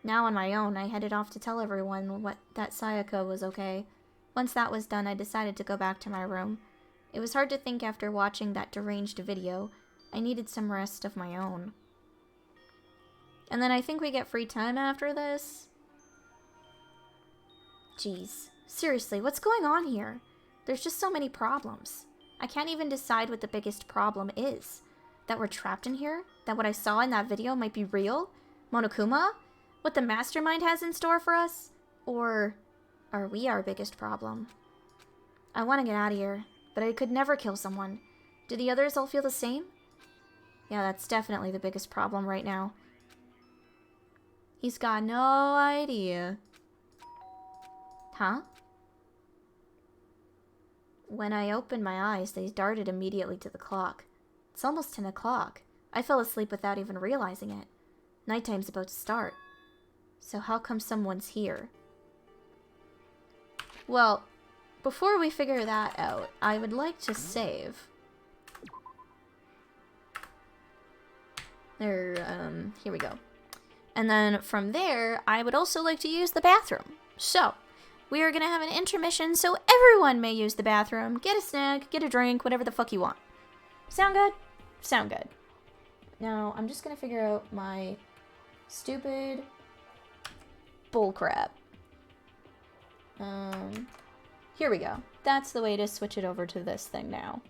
Now on my own, I headed off to tell everyone that Sayaka was okay. Once that was done, I decided to go back to my room. It was hard to think after watching that deranged video. I needed some rest of my own. And then I think we get free time after this. Jeez. Seriously, what's going on here? There's just so many problems. I can't even decide what the biggest problem is. That we're trapped in here? That what I saw in that video might be real? Monokuma? What the mastermind has in store for us? Or are we our biggest problem? I want to get out of here, but I could never kill someone. Do the others all feel the same? Yeah, that's definitely the biggest problem right now. He's got no idea. Huh? When I opened my eyes, they darted immediately to the clock. It's almost 10 o'clock. I fell asleep without even realizing it. Nighttime's about to start. So how come someone's here? Well, before we figure that out, I would like to save. Here we go. And then from there, I would also like to use the bathroom. So, we are gonna have an intermission so everyone may use the bathroom. Get a snack, get a drink, whatever the fuck you want. Sound good? Sound good. Now, I'm just gonna figure out my stupid bullcrap. Here we go. That's the way to switch it over to this thing now.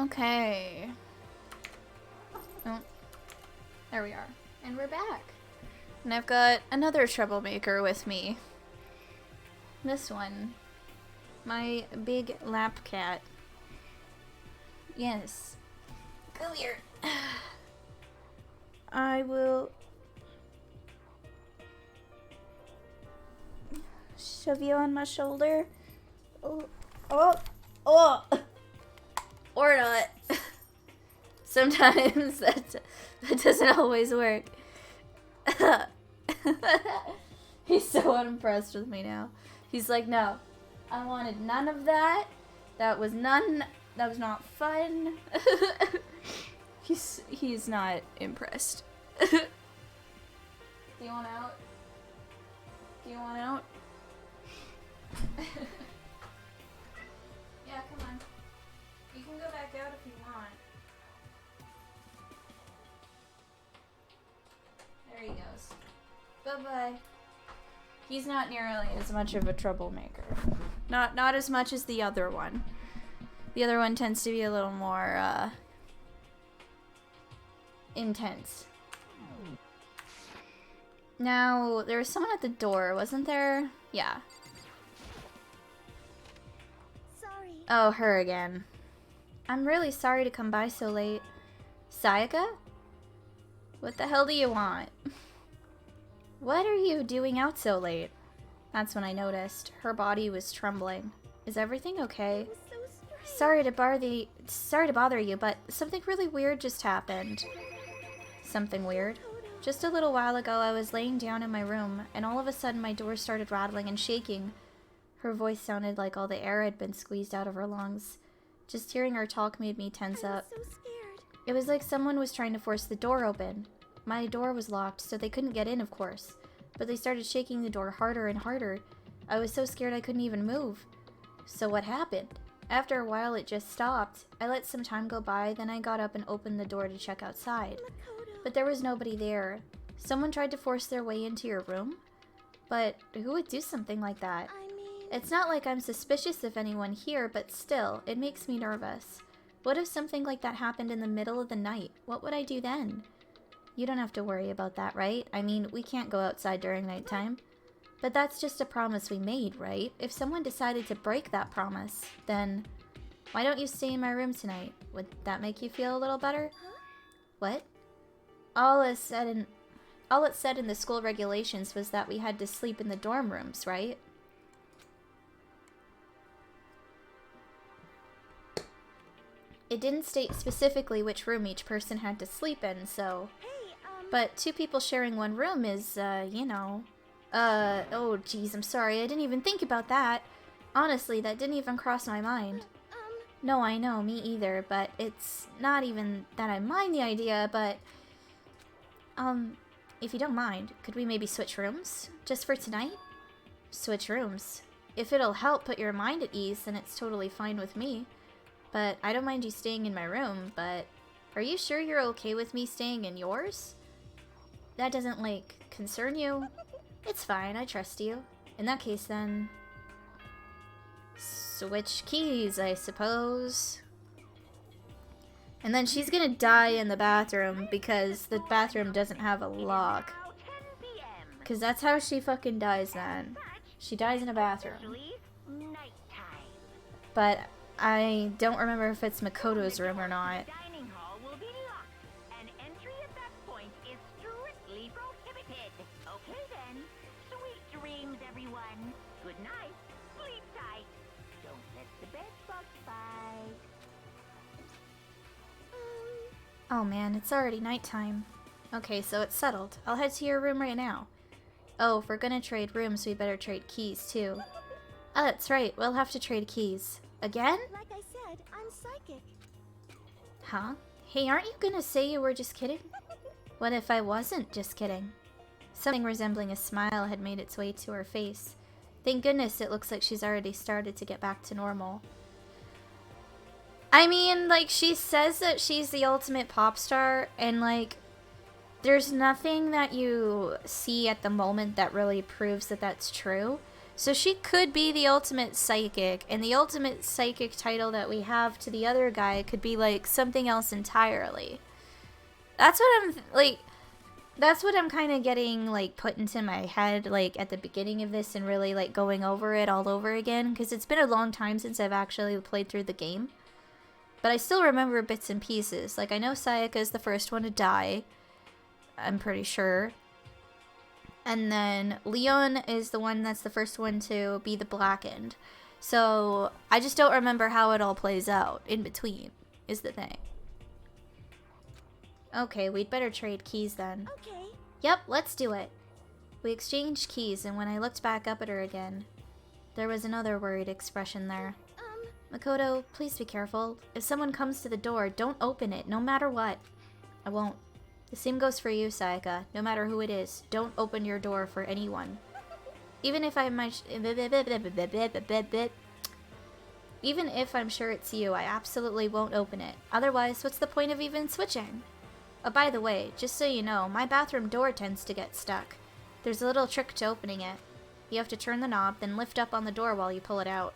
Okay. Oh, there we are. And we're back. And I've got another troublemaker with me. This one. My big lap cat. Yes. Come here. I will shove you on my shoulder. Oh, oh, oh. Or not. Sometimes that doesn't always work. He's so unimpressed with me now. He's like, no, I wanted none of that. That was not fun. He's not impressed. Do you want out? Do you want out? Yeah, come on. You can go back out if you want. There he goes. Bye-bye. He's not nearly as much of a troublemaker. Not as much as the other one. The other one tends to be a little more, intense. Now, there was someone at the door, wasn't there? Yeah. Sorry. Oh, her again. I'm really sorry to come by so late. Sayaka? What the hell do you want? What are you doing out so late? That's when I noticed. Her body was trembling. Is everything okay? It was so strange. Sorry to bother you, but something really weird just happened. Something weird? Just a little while ago, I was laying down in my room, and all of a sudden my door started rattling and shaking. Her voice sounded like all the air had been squeezed out of her lungs. Just hearing her talk made me tense up. I was so scared. It was like someone was trying to force the door open. My door was locked, so they couldn't get in, of course. But they started shaking the door harder and harder. I was so scared I couldn't even move. So what happened? After a while, it just stopped. I let some time go by, then I got up and opened the door to check outside. Makoto. But there was nobody there. Someone tried to force their way into your room? But who would do something like that? I mean, It's not like I'm suspicious of anyone here, but still, it makes me nervous. What if something like that happened in the middle of the night? What would I do then? You don't have to worry about that, right? I mean, we can't go outside during nighttime. But that's just a promise we made, right? If someone decided to break that promise, then why don't you stay in my room tonight? Would that make you feel a little better? What? All it said in the school regulations was that we had to sleep in the dorm rooms, right? It didn't state specifically which room each person had to sleep in, so... hey, But two people sharing one room is, you know... oh geez, I'm sorry, I didn't even think about that. Honestly, that didn't even cross my mind. No, I know, me either, but it's not even that I mind the idea, but... if you don't mind, could we maybe switch rooms? Just for tonight? Switch rooms. If it'll help put your mind at ease, then it's totally fine with me. But I don't mind you staying in my room, but... Are you sure you're okay with me staying in yours? That doesn't, like, concern you? It's fine, I trust you. In that case, then... Switch keys, I suppose. And then she's gonna die in the bathroom because the bathroom doesn't have a lock. Now 10 p.m. Because that's how she fucking dies then. She dies in a bathroom. Actually, nighttime. But I don't remember if it's Makoto's room or not. Dining hall will be locked, and entry at that point is strictly prohibited. Okay then. Sweet dreams, everyone. Good night. Sleep tight. Don't let the bed bugs bite. Oh man, it's already nighttime. Okay, so it's settled. I'll head to your room right now. Oh, if we're gonna trade rooms, we better trade keys too. Oh, that's right, we'll have to trade keys. Again? like I said, I'm psychic. Huh? Hey, aren't you gonna say you were just kidding? What if I wasn't just kidding? Something resembling a smile had made its way to her face. Thank goodness it looks like she's already started to get back to normal. I mean, like, she says that she's the ultimate pop star, and, like, there's nothing that you see at the moment that really proves that that's true. So she could be the ultimate psychic, and the ultimate psychic title that we have to the other guy could be like something else entirely. That's what I'm like. That's what I'm kind of getting like put into my head like at the beginning of this and really like going over it all over again, because it's been a long time since I've actually played through the game. But I still remember bits and pieces. Like I know Sayaka is the first one to die. I'm pretty sure. And then Leon is the one that's the first one to be the Blackened. So I just don't remember how it all plays out in between, is the thing. Okay, we'd better trade keys then. Okay. Yep, let's do it. We exchanged keys, and when I looked back up at her again, there was another worried expression there. Makoto, please be careful. If someone comes to the door, don't open it, no matter what. I won't. The same goes for you, Sayaka. No matter who it is, don't open your door for anyone. Even if I'm sure it's you, I absolutely won't open it. Otherwise, what's the point of even switching? Oh, by the way, just so you know, my bathroom door tends to get stuck. There's a little trick to opening it. You have to turn the knob, then lift up on the door while you pull it out.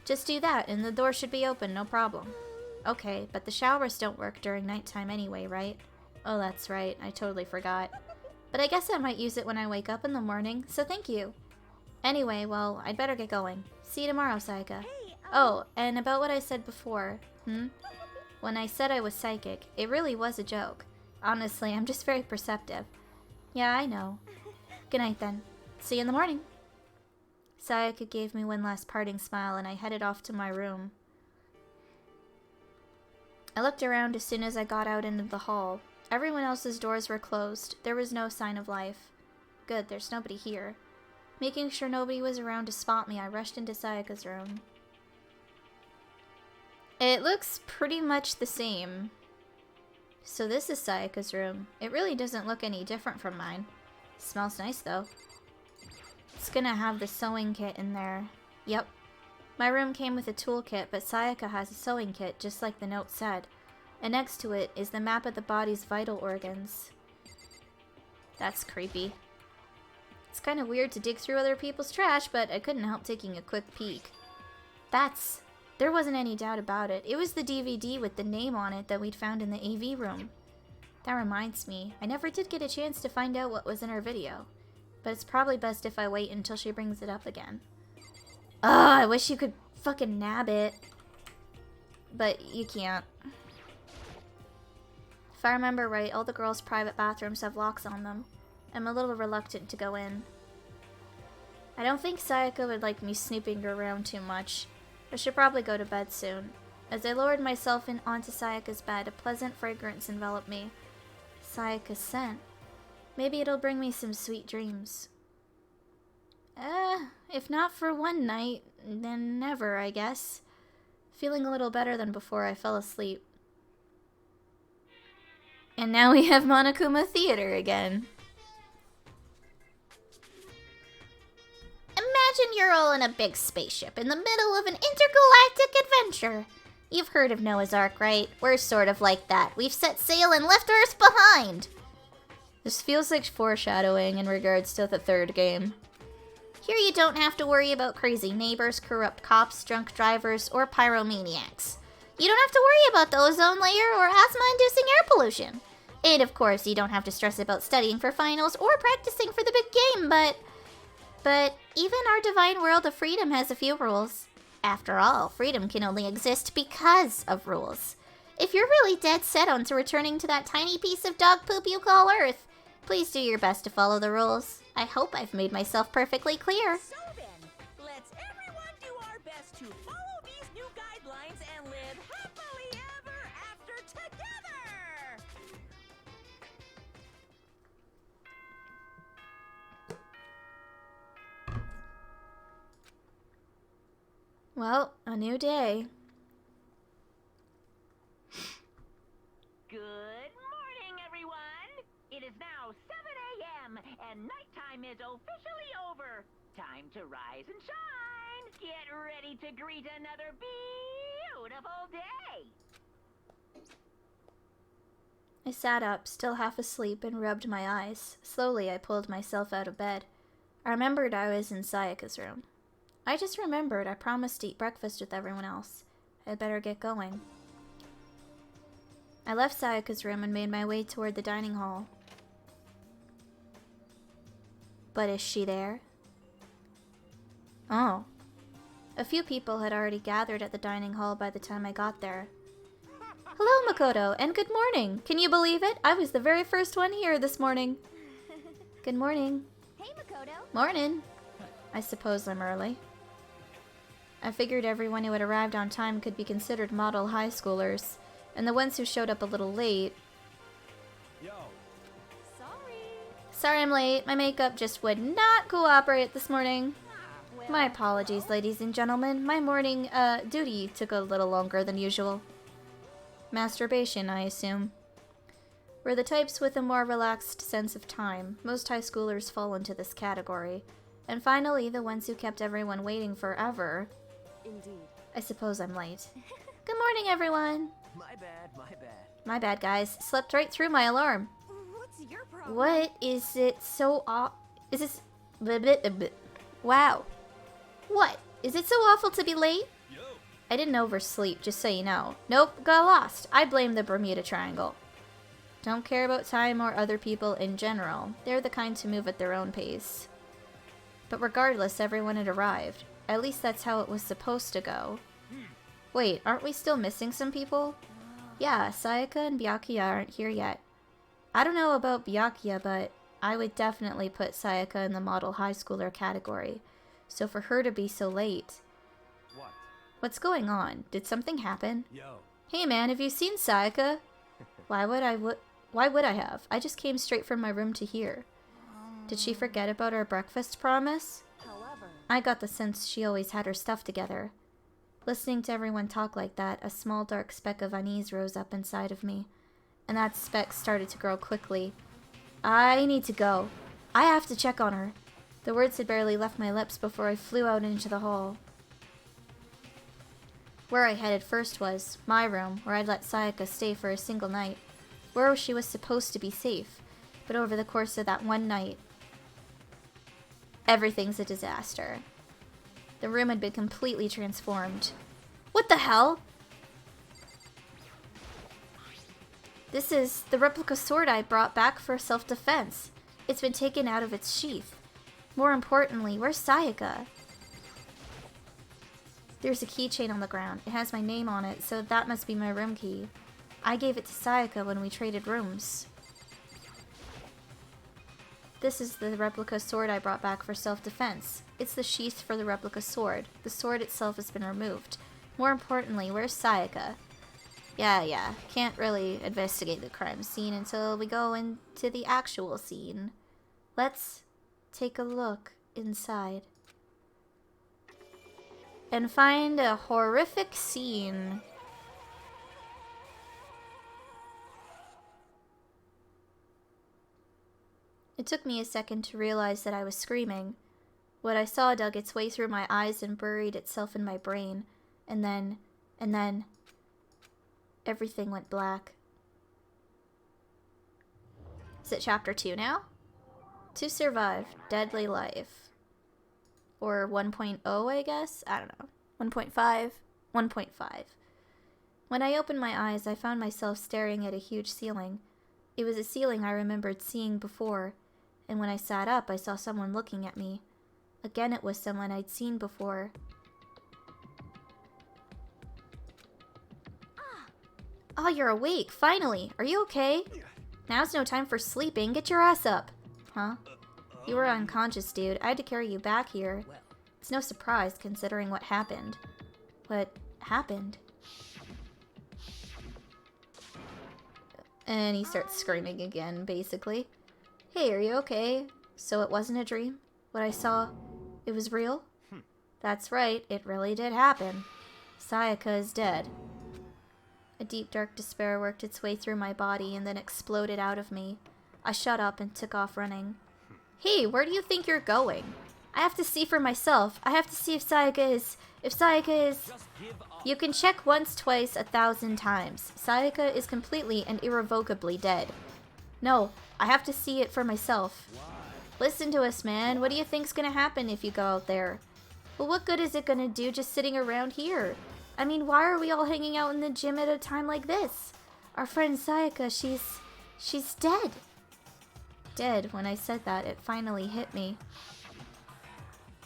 Just do that, and the door should be open, no problem. Okay, but the showers don't work during nighttime anyway, right? Oh, that's right. I totally forgot. But I guess I might use it when I wake up in the morning, so thank you. Anyway, well, I'd better get going. See you tomorrow, Sayaka. Oh, and about what I said before, When I said I was psychic, it really was a joke. Honestly, I'm just very perceptive. Yeah, I know. Good night then. See you in the morning. Sayaka gave me one last parting smile and I headed off to my room. I looked around as soon as I got out into the hall. Everyone else's doors were closed. There was no sign of life. Good, there's nobody here. Making sure nobody was around to spot me, I rushed into Sayaka's room. It looks pretty much the same. So this is Sayaka's room. It really doesn't look any different from mine. Smells nice though. It's gonna have the sewing kit in there. Yep. My room came with a toolkit, but Sayaka has a sewing kit just like the note said. And next to it is the map of the body's vital organs. That's creepy. It's kind of weird to dig through other people's trash, but I couldn't help taking a quick peek. There wasn't any doubt about it. It was the DVD with the name on it that we'd found in the AV room. That reminds me, I never did get a chance to find out what was in her video. But it's probably best if I wait until she brings it up again. Ugh, I wish you could fucking nab it. But you can't. If I remember right, all the girls' private bathrooms have locks on them. I'm a little reluctant to go in. I don't think Sayaka would like me snooping around too much. I should probably go to bed soon. As I lowered myself onto Sayaka's bed, a pleasant fragrance enveloped me. Sayaka's scent. Maybe it'll bring me some sweet dreams. If not for one night, then never, I guess. Feeling a little better than before I fell asleep. And now we have Monokuma Theater again. Imagine you're all in a big spaceship in the middle of an intergalactic adventure. You've heard of Noah's Ark, right? We're sort of like that. We've set sail and left Earth behind. This feels like foreshadowing in regards to the third game. Here you don't have to worry about crazy neighbors, corrupt cops, drunk drivers, or pyromaniacs. You don't have to worry about the ozone layer or asthma-inducing air pollution. And of course, you don't have to stress about studying for finals or practicing for the big game, but even our divine world of freedom has a few rules. After all, freedom can only exist because of rules. If you're really dead set on to returning to that tiny piece of dog poop you call Earth, please do your best to follow the rules. I hope I've made myself perfectly clear. So then, let's everyone do our best to follow these new guidelines and live happily ever after together! Well, a new day. Good morning, everyone! It is now 7 a.m. and nighttime is officially over. Time to rise and shine. Get ready to greet another beautiful day. I sat up, still half asleep, and rubbed my eyes. Slowly, I pulled myself out of bed. I remembered I was in Sayaka's room. I just remembered I promised to eat breakfast with everyone else. I'd better get going. I left Sayaka's room and made my way toward the dining hall. But is she there? Oh. A few people had already gathered at the dining hall by the time I got there. Hello, Makoto, and good morning. Can you believe it? I was the very first one here this morning. Good morning. Hey, Makoto. Morning. I suppose I'm early. I figured everyone who had arrived on time could be considered model high schoolers, and the ones who showed up a little late... Yo, Sorry I'm late. My makeup just would not cooperate this morning. Well, My apologies, ladies and gentlemen. My morning, duty took a little longer than usual. Masturbation, I assume. We're the types with a more relaxed sense of time. Most high schoolers fall into this category. And finally, the ones who kept everyone waiting forever. Indeed. I suppose I'm late. Good morning, everyone. My bad, my bad. My bad, guys. Slept right through my alarm. What's your problem? What is it so is this... Wow. What? Is it so awful to be late? Yo, I didn't oversleep, just so you know. Nope, got lost. I blame the Bermuda Triangle. Don't care about time or other people in general. They're the kind to move at their own pace. But regardless, everyone had arrived. At least that's how it was supposed to go. Wait, aren't we still missing some people? Yeah, Sayaka and Byakuya aren't here yet. I don't know about Byakuya, but I would definitely put Sayaka in the model high schooler category. So for her to be so late... what? What's going on? Did something happen? Yo, Hey man, have you seen Sayaka? Why would I have? I just came straight from my room to here. Did she forget about our breakfast promise? However, I got the sense she always had her stuff together. Listening to everyone talk like that, a small dark speck of unease rose up inside of me. And that speck started to grow quickly. I need to go. I have to check on her. The words had barely left my lips before I flew out into the hall. Where I headed first was my room, where I'd let Sayaka stay for a single night. Where she was supposed to be safe. But over the course of that one night, everything's a disaster. The room had been completely transformed. What the hell? This is the replica sword I brought back for self-defense. It's been taken out of its sheath. More importantly, where's Sayaka? There's a keychain on the ground. It has my name on it, so that must be my room key. I gave it to Sayaka when we traded rooms. This is the replica sword I brought back for self-defense. It's the sheath for the replica sword. The sword itself has been removed. More importantly, where's Sayaka? Yeah. Can't really investigate the crime scene until we go into the actual scene. Let's take a look inside. And find a horrific scene. It took me a second to realize that I was screaming. What I saw dug its way through my eyes and buried itself in my brain. And then, everything went black. Is it chapter 2 now? To survive, deadly life. Or 1.0, I guess? I don't know. 1.5? 1.5. When I opened my eyes, I found myself staring at a huge ceiling. It was a ceiling I remembered seeing before, and when I sat up, I saw someone looking at me. Again, it was someone I'd seen before. Oh, you're awake, finally! Are you okay? Now's no time for sleeping, get your ass up! Huh? You were unconscious, dude. I had to carry you back here. It's no surprise, considering what happened. What happened? And he starts screaming again, basically. Hey, are you okay? So it wasn't a dream? What I saw, it was real? That's right, it really did happen. Sayaka is dead. A deep, dark despair worked its way through my body and then exploded out of me. I shut up and took off running. Hey, where do you think you're going? I have to see for myself. I have to see if Sayaka is... You can check once, twice, 1,000 times. Sayaka is completely and irrevocably dead. No, I have to see it for myself. Listen to us, man. What do you think's gonna happen if you go out there? Well, what good is it gonna do just sitting around here? I mean, why are we all hanging out in the gym at a time like this? Our friend Sayaka, she's dead. Dead. When I said that, it finally hit me.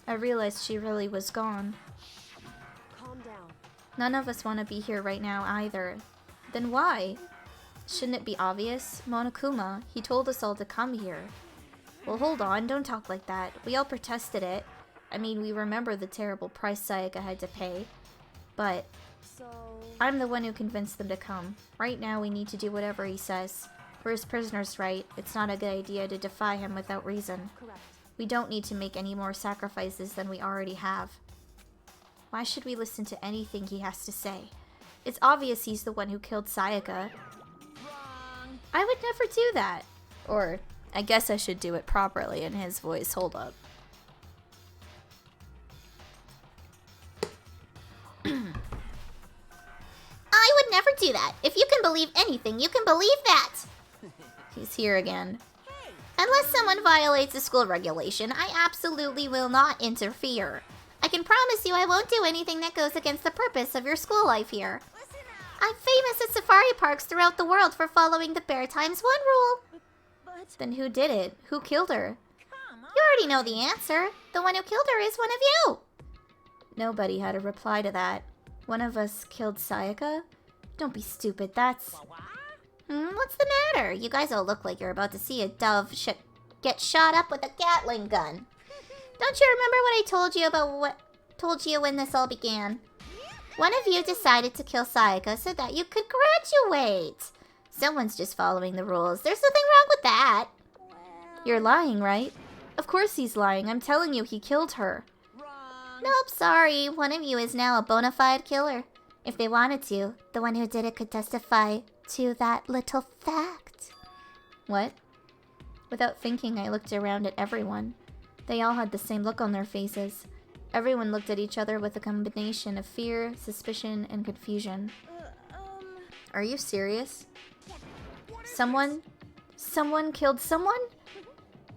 I realized she really was gone. Calm down. None of us want to be here right now either. Then why? Shouldn't it be obvious? Monokuma, he told us all to come here. Well, hold on, don't talk like that. We all protested it. I mean, we remember the terrible price Sayaka had to pay. But So... I'm the one who convinced them to come. Right now, we need to do whatever he says. We're his prisoners, right? It's not a good idea to defy him without reason. Correct. We don't need to make any more sacrifices than we already have. Why should we listen to anything he has to say? It's obvious he's the one who killed Sayaka. Wrong. I would never do that. Or, I guess I should do it properly in his voice. Hold up. I would never do that. If you can believe anything, you can believe that. He's here again. Unless someone violates a school regulation, I absolutely will not interfere. I can promise you I won't do anything that goes against the purpose of your school life here. I'm famous at safari parks throughout the world for following the Bear Times 1 rule. But Then who did it? Who killed her? come on. You already know the answer. The one who killed her is one of you. Nobody had a reply to that. One of us killed Sayaka? Don't be stupid, that's... What's the matter? You guys all look like you're about to see a dove get shot up with a Gatling gun. Don't you remember what I told you when this all began? One of you decided to kill Sayaka so that you could graduate. Someone's just following the rules. There's nothing wrong with that. You're lying, right? Of course he's lying. I'm telling you, he killed her. Wrong. Nope, sorry. One of you is now a bona fide killer. If they wanted to, the one who did it could testify to that little fact. What? Without thinking, I looked around at everyone. They all had the same look on their faces. Everyone looked at each other with a combination of fear, suspicion, and confusion. Are you serious? Someone killed someone?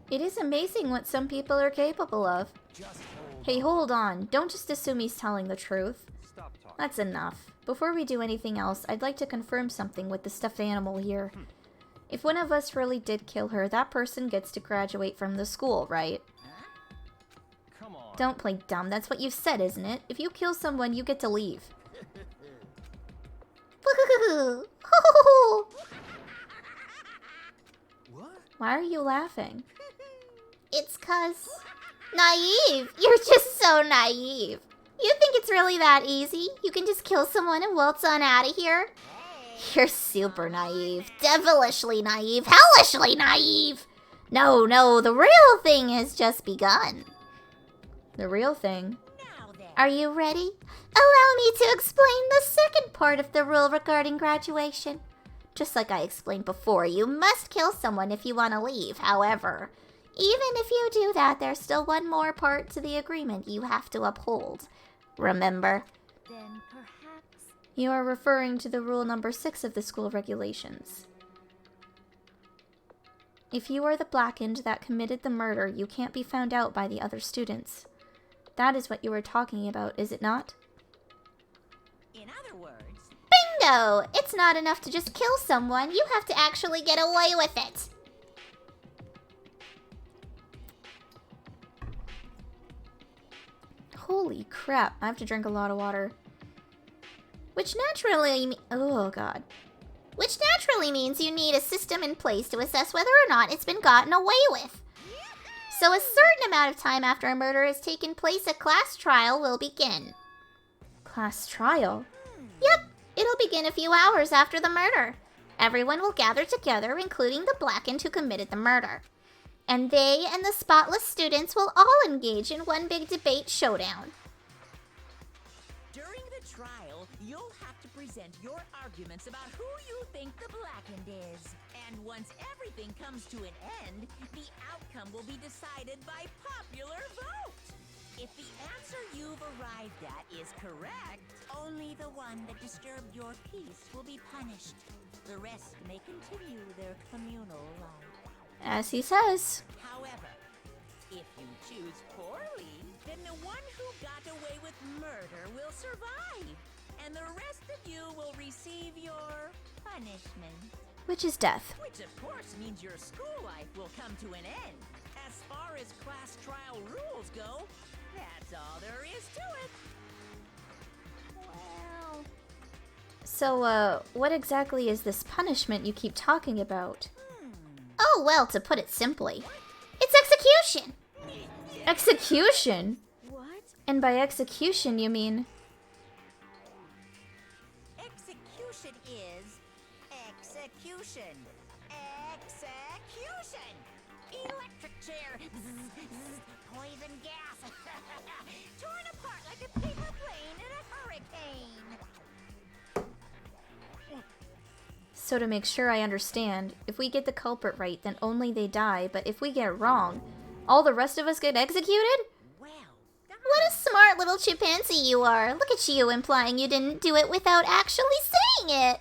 It is amazing what some people are capable of. Just hold Hey, hold on. Don't just assume he's telling the truth. Stop talking. That's enough. Before we do anything else, I'd like to confirm something with the stuffed animal here. If one of us really did kill her, that person gets to graduate from the school, right? Come on. Don't play dumb. That's what you said, isn't it? If you kill someone, you get to leave. What? Why are you laughing? It's 'cause... Naive! You're just so naive. You think it's really that easy? You can just kill someone and waltz on out of here? You're super naive. Devilishly naive. Hellishly naive! No, the real thing has just begun. The real thing. Now then. Are you ready? Allow me to explain the second part of the rule regarding graduation. Just like I explained before, you must kill someone if you want to leave. However, even if you do that, there's still one more part to the agreement you have to uphold. Remember? Then perhaps. You are referring to the rule number 6 of the school regulations. If you are the blackened that committed the murder, you can't be found out by the other students. That is what you were talking about, is it not? In other words, Bingo! It's not enough to just kill someone. You have to actually get away with it. Holy crap, I have to drink a lot of water. Which naturally means you need a system in place to assess whether or not it's been gotten away with. So a certain amount of time after a murder has taken place, a class trial will begin. Class trial? Yep, it'll begin a few hours after the murder. Everyone will gather together, including the blackened who committed the murder. And they and the spotless students will all engage in one big debate showdown. during the trial, you'll have to present your arguments about who you think the blackened is. And once everything comes to an end, the outcome will be decided by popular vote. If the answer you've arrived at is correct, only the one that disturbed your peace will be punished. The rest may continue their communal life. As he says. However, If you choose poorly, then the one who got away with murder will survive, and the rest of you will receive your punishment. Which is death. Which of course means your school life will come to an end. As far as class trial rules go, that's all there is to it. Well, So, what exactly is this punishment you keep talking about? oh well, to put it simply, it's execution. Execution? What? And by execution, you mean... Execution is execution. Execution! Electric chair. Zzz, zzz, poison gas. Torn apart like a paper plane in a hurricane. So to make sure I understand, if we get the culprit right, then only they die, but if we get it wrong, all the rest of us get executed? Well, What a smart little chimpanzee you are. Look at you implying you didn't do it without actually saying it.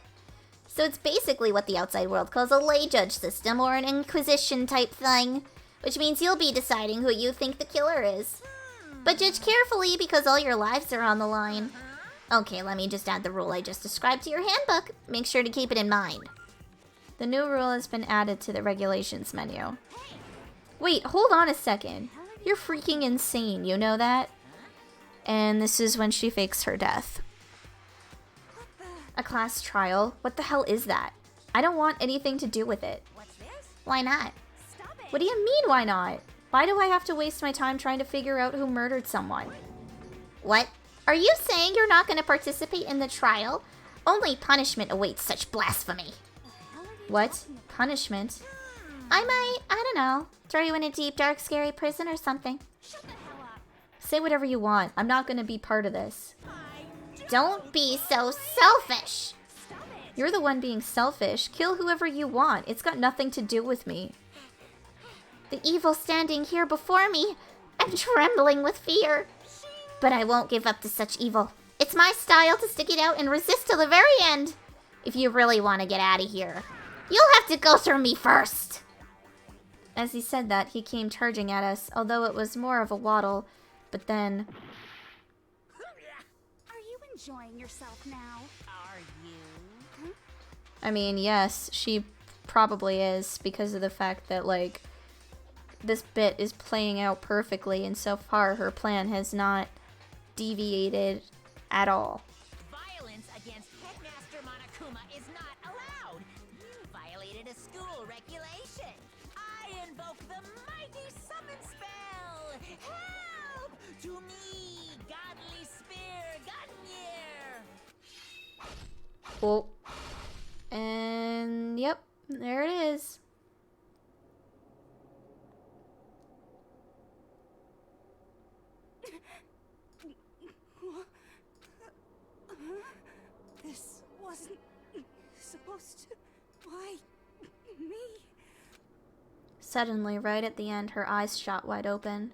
So it's basically what the outside world calls a lay judge system or an inquisition type thing, which means you'll be deciding who you think the killer is. But judge carefully because all your lives are on the line. Okay, let me just add the rule I just described to your handbook. Make sure to keep it in mind. The new rule has been added to the regulations menu. Wait, hold on a second. You're freaking insane, you know that? And this is when she fakes her death. A class trial? What the hell is that? I don't want anything to do with it. what's this? Why not? Stop it. What do you mean, why not? Why do I have to waste my time trying to figure out who murdered someone? What? Are you saying you're not going to participate in the trial? Only punishment awaits such blasphemy. What? Punishment? I don't know, throw you in a deep, dark, scary prison or something. Shut the hell up. Say whatever you want. I'm not gonna be part of this. Don't be so selfish. Stop it. You're the one being selfish. Kill whoever you want. It's got nothing to do with me. The evil standing here before me. I'm trembling with fear. But I won't give up to such evil. It's my style to stick it out and resist till the very end. If you really want to get out of here, you'll have to go through me first. As he said that, he came charging at us, although it was more of a waddle. But then... Are you enjoying yourself now? Are you? I mean, yes, she probably is, because of the fact that, like, this bit is playing out perfectly, and so far her plan has not deviated at all. Violence against Headmaster Monokuma is not allowed. You violated a school regulation. I invoke the mighty summon spell. Help to me, godly spear, Gungnir. Oh. And, yep, there it is. This wasn't supposed to. Why me? Suddenly, right at the end, her eyes shot wide open.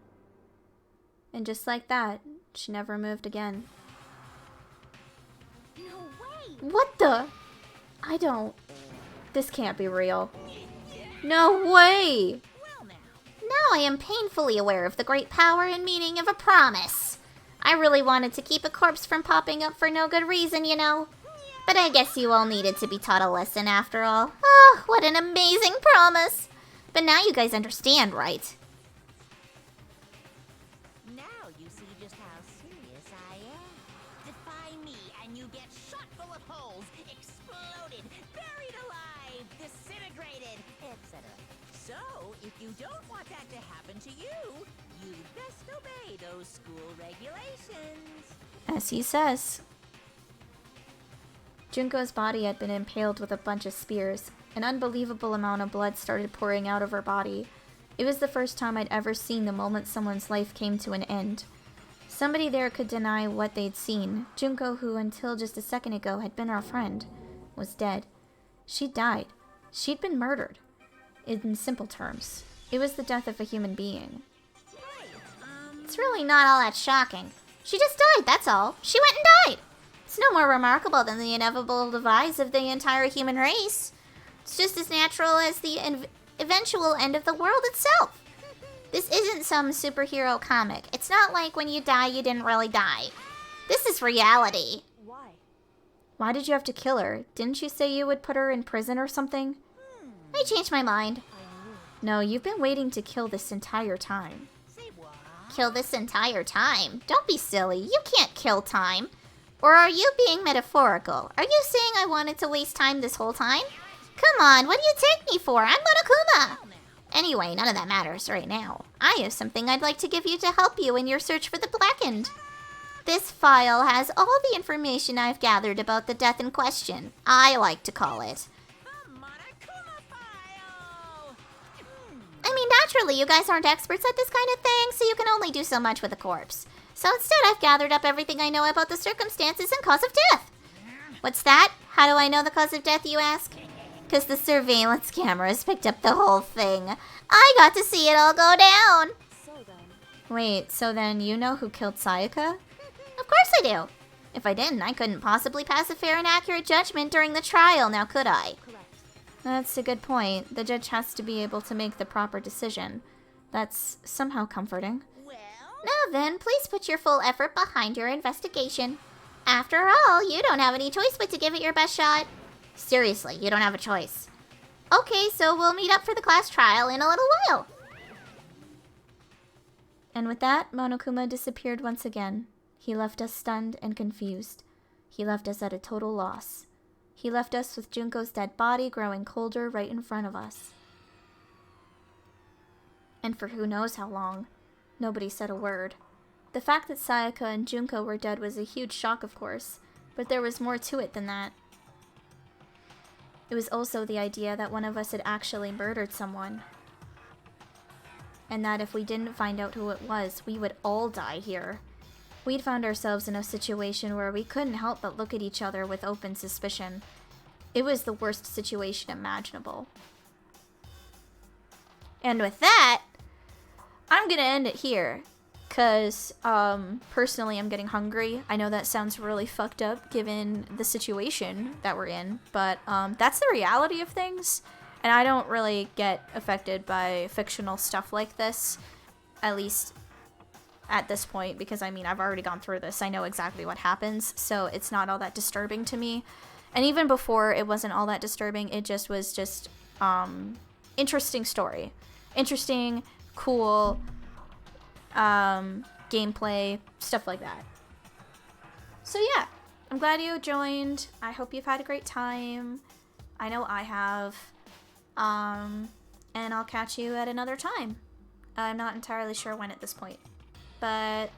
And just like that, she never moved again. No way! What the? I don't... This can't be real. No way! Well now. Now I am painfully aware of the great power and meaning of a promise. I really wanted to keep a corpse from popping up for no good reason, you know. But I guess you all needed to be taught a lesson after all. Oh, what an amazing promise. But now you guys understand, right? Now you see just how serious I am. Defy me and you get shot full of holes, exploded, buried alive, disintegrated, etc. So, if you don't want that to happen to you, you'd best obey those school regulations. As he says. Junko's body had been impaled with a bunch of spears. An unbelievable amount of blood started pouring out of her body. It was the first time I'd ever seen the moment someone's life came to an end. Somebody there could deny what they'd seen. Junko, who until just a second ago had been our friend, was dead. She'd died. She'd been murdered. In simple terms, it was the death of a human being. It's really not all that shocking. She just died, that's all. She went and died. It's no more remarkable than the inevitable demise of the entire human race. It's just as natural as the eventual end of the world itself. This isn't some superhero comic. It's not like when you die, you didn't really die. This is reality. Why? Why did you have to kill her? Didn't you say you would put her in prison or something? I changed my mind. No, you've been waiting to kill this entire time. Say what? Kill this entire time. Don't be silly. You can't kill time. Or are you being metaphorical? Are you saying I wanted to waste time this whole time? Come on, what do you take me for? I'm Monokuma. Anyway, none of that matters right now. I have something I'd like to give you to help you in your search for the Blackened. This file has all the information I've gathered about the death in question. I like to call it. The Monokuma file. I mean, naturally, you guys aren't experts at this kind of thing, so you can only do so much with a corpse. So instead, I've gathered up everything I know about the circumstances and cause of death. What's that? How do I know the cause of death, you ask? Because the surveillance cameras picked up the whole thing. I got to see it all go down. So then, Wait, so then you know who killed Sayaka? Of course I do. If I didn't, I couldn't possibly pass a fair and accurate judgment during the trial, now could I? correct. That's a good point. The judge has to be able to make the proper decision. That's somehow comforting. Well, Now then, please put your full effort behind your investigation. After all, you don't have any choice but to give it your best shot. Seriously, you don't have a choice. Okay, so we'll meet up for the class trial in a little while. And with that, Monokuma disappeared once again. He left us stunned and confused. He left us at a total loss. He left us with Junko's dead body growing colder right in front of us. And for who knows how long, nobody said a word. The fact that Sayaka and Junko were dead was a huge shock, of course, but there was more to it than that. It was also the idea that one of us had actually murdered someone. And that if we didn't find out who it was, we would all die here. We'd found ourselves in a situation where we couldn't help but look at each other with open suspicion. It was the worst situation imaginable. And with that, I'm gonna end it here. Because, personally, I'm getting hungry. I know that sounds really fucked up given the situation that we're in, but, that's the reality of things. And I don't really get affected by fictional stuff like this, at least at this point, because, I mean, I've already gone through this. I know exactly what happens, so it's not all that disturbing to me. And even before, it wasn't all that disturbing. It just was just, interesting story. Interesting, cool, gameplay, stuff like that. So yeah, I'm glad you joined. I hope you've had a great time. I know I have. And I'll catch you at another time. I'm not entirely sure when at this point, but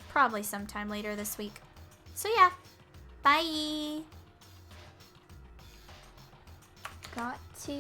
probably sometime later this week. So yeah, bye. Got to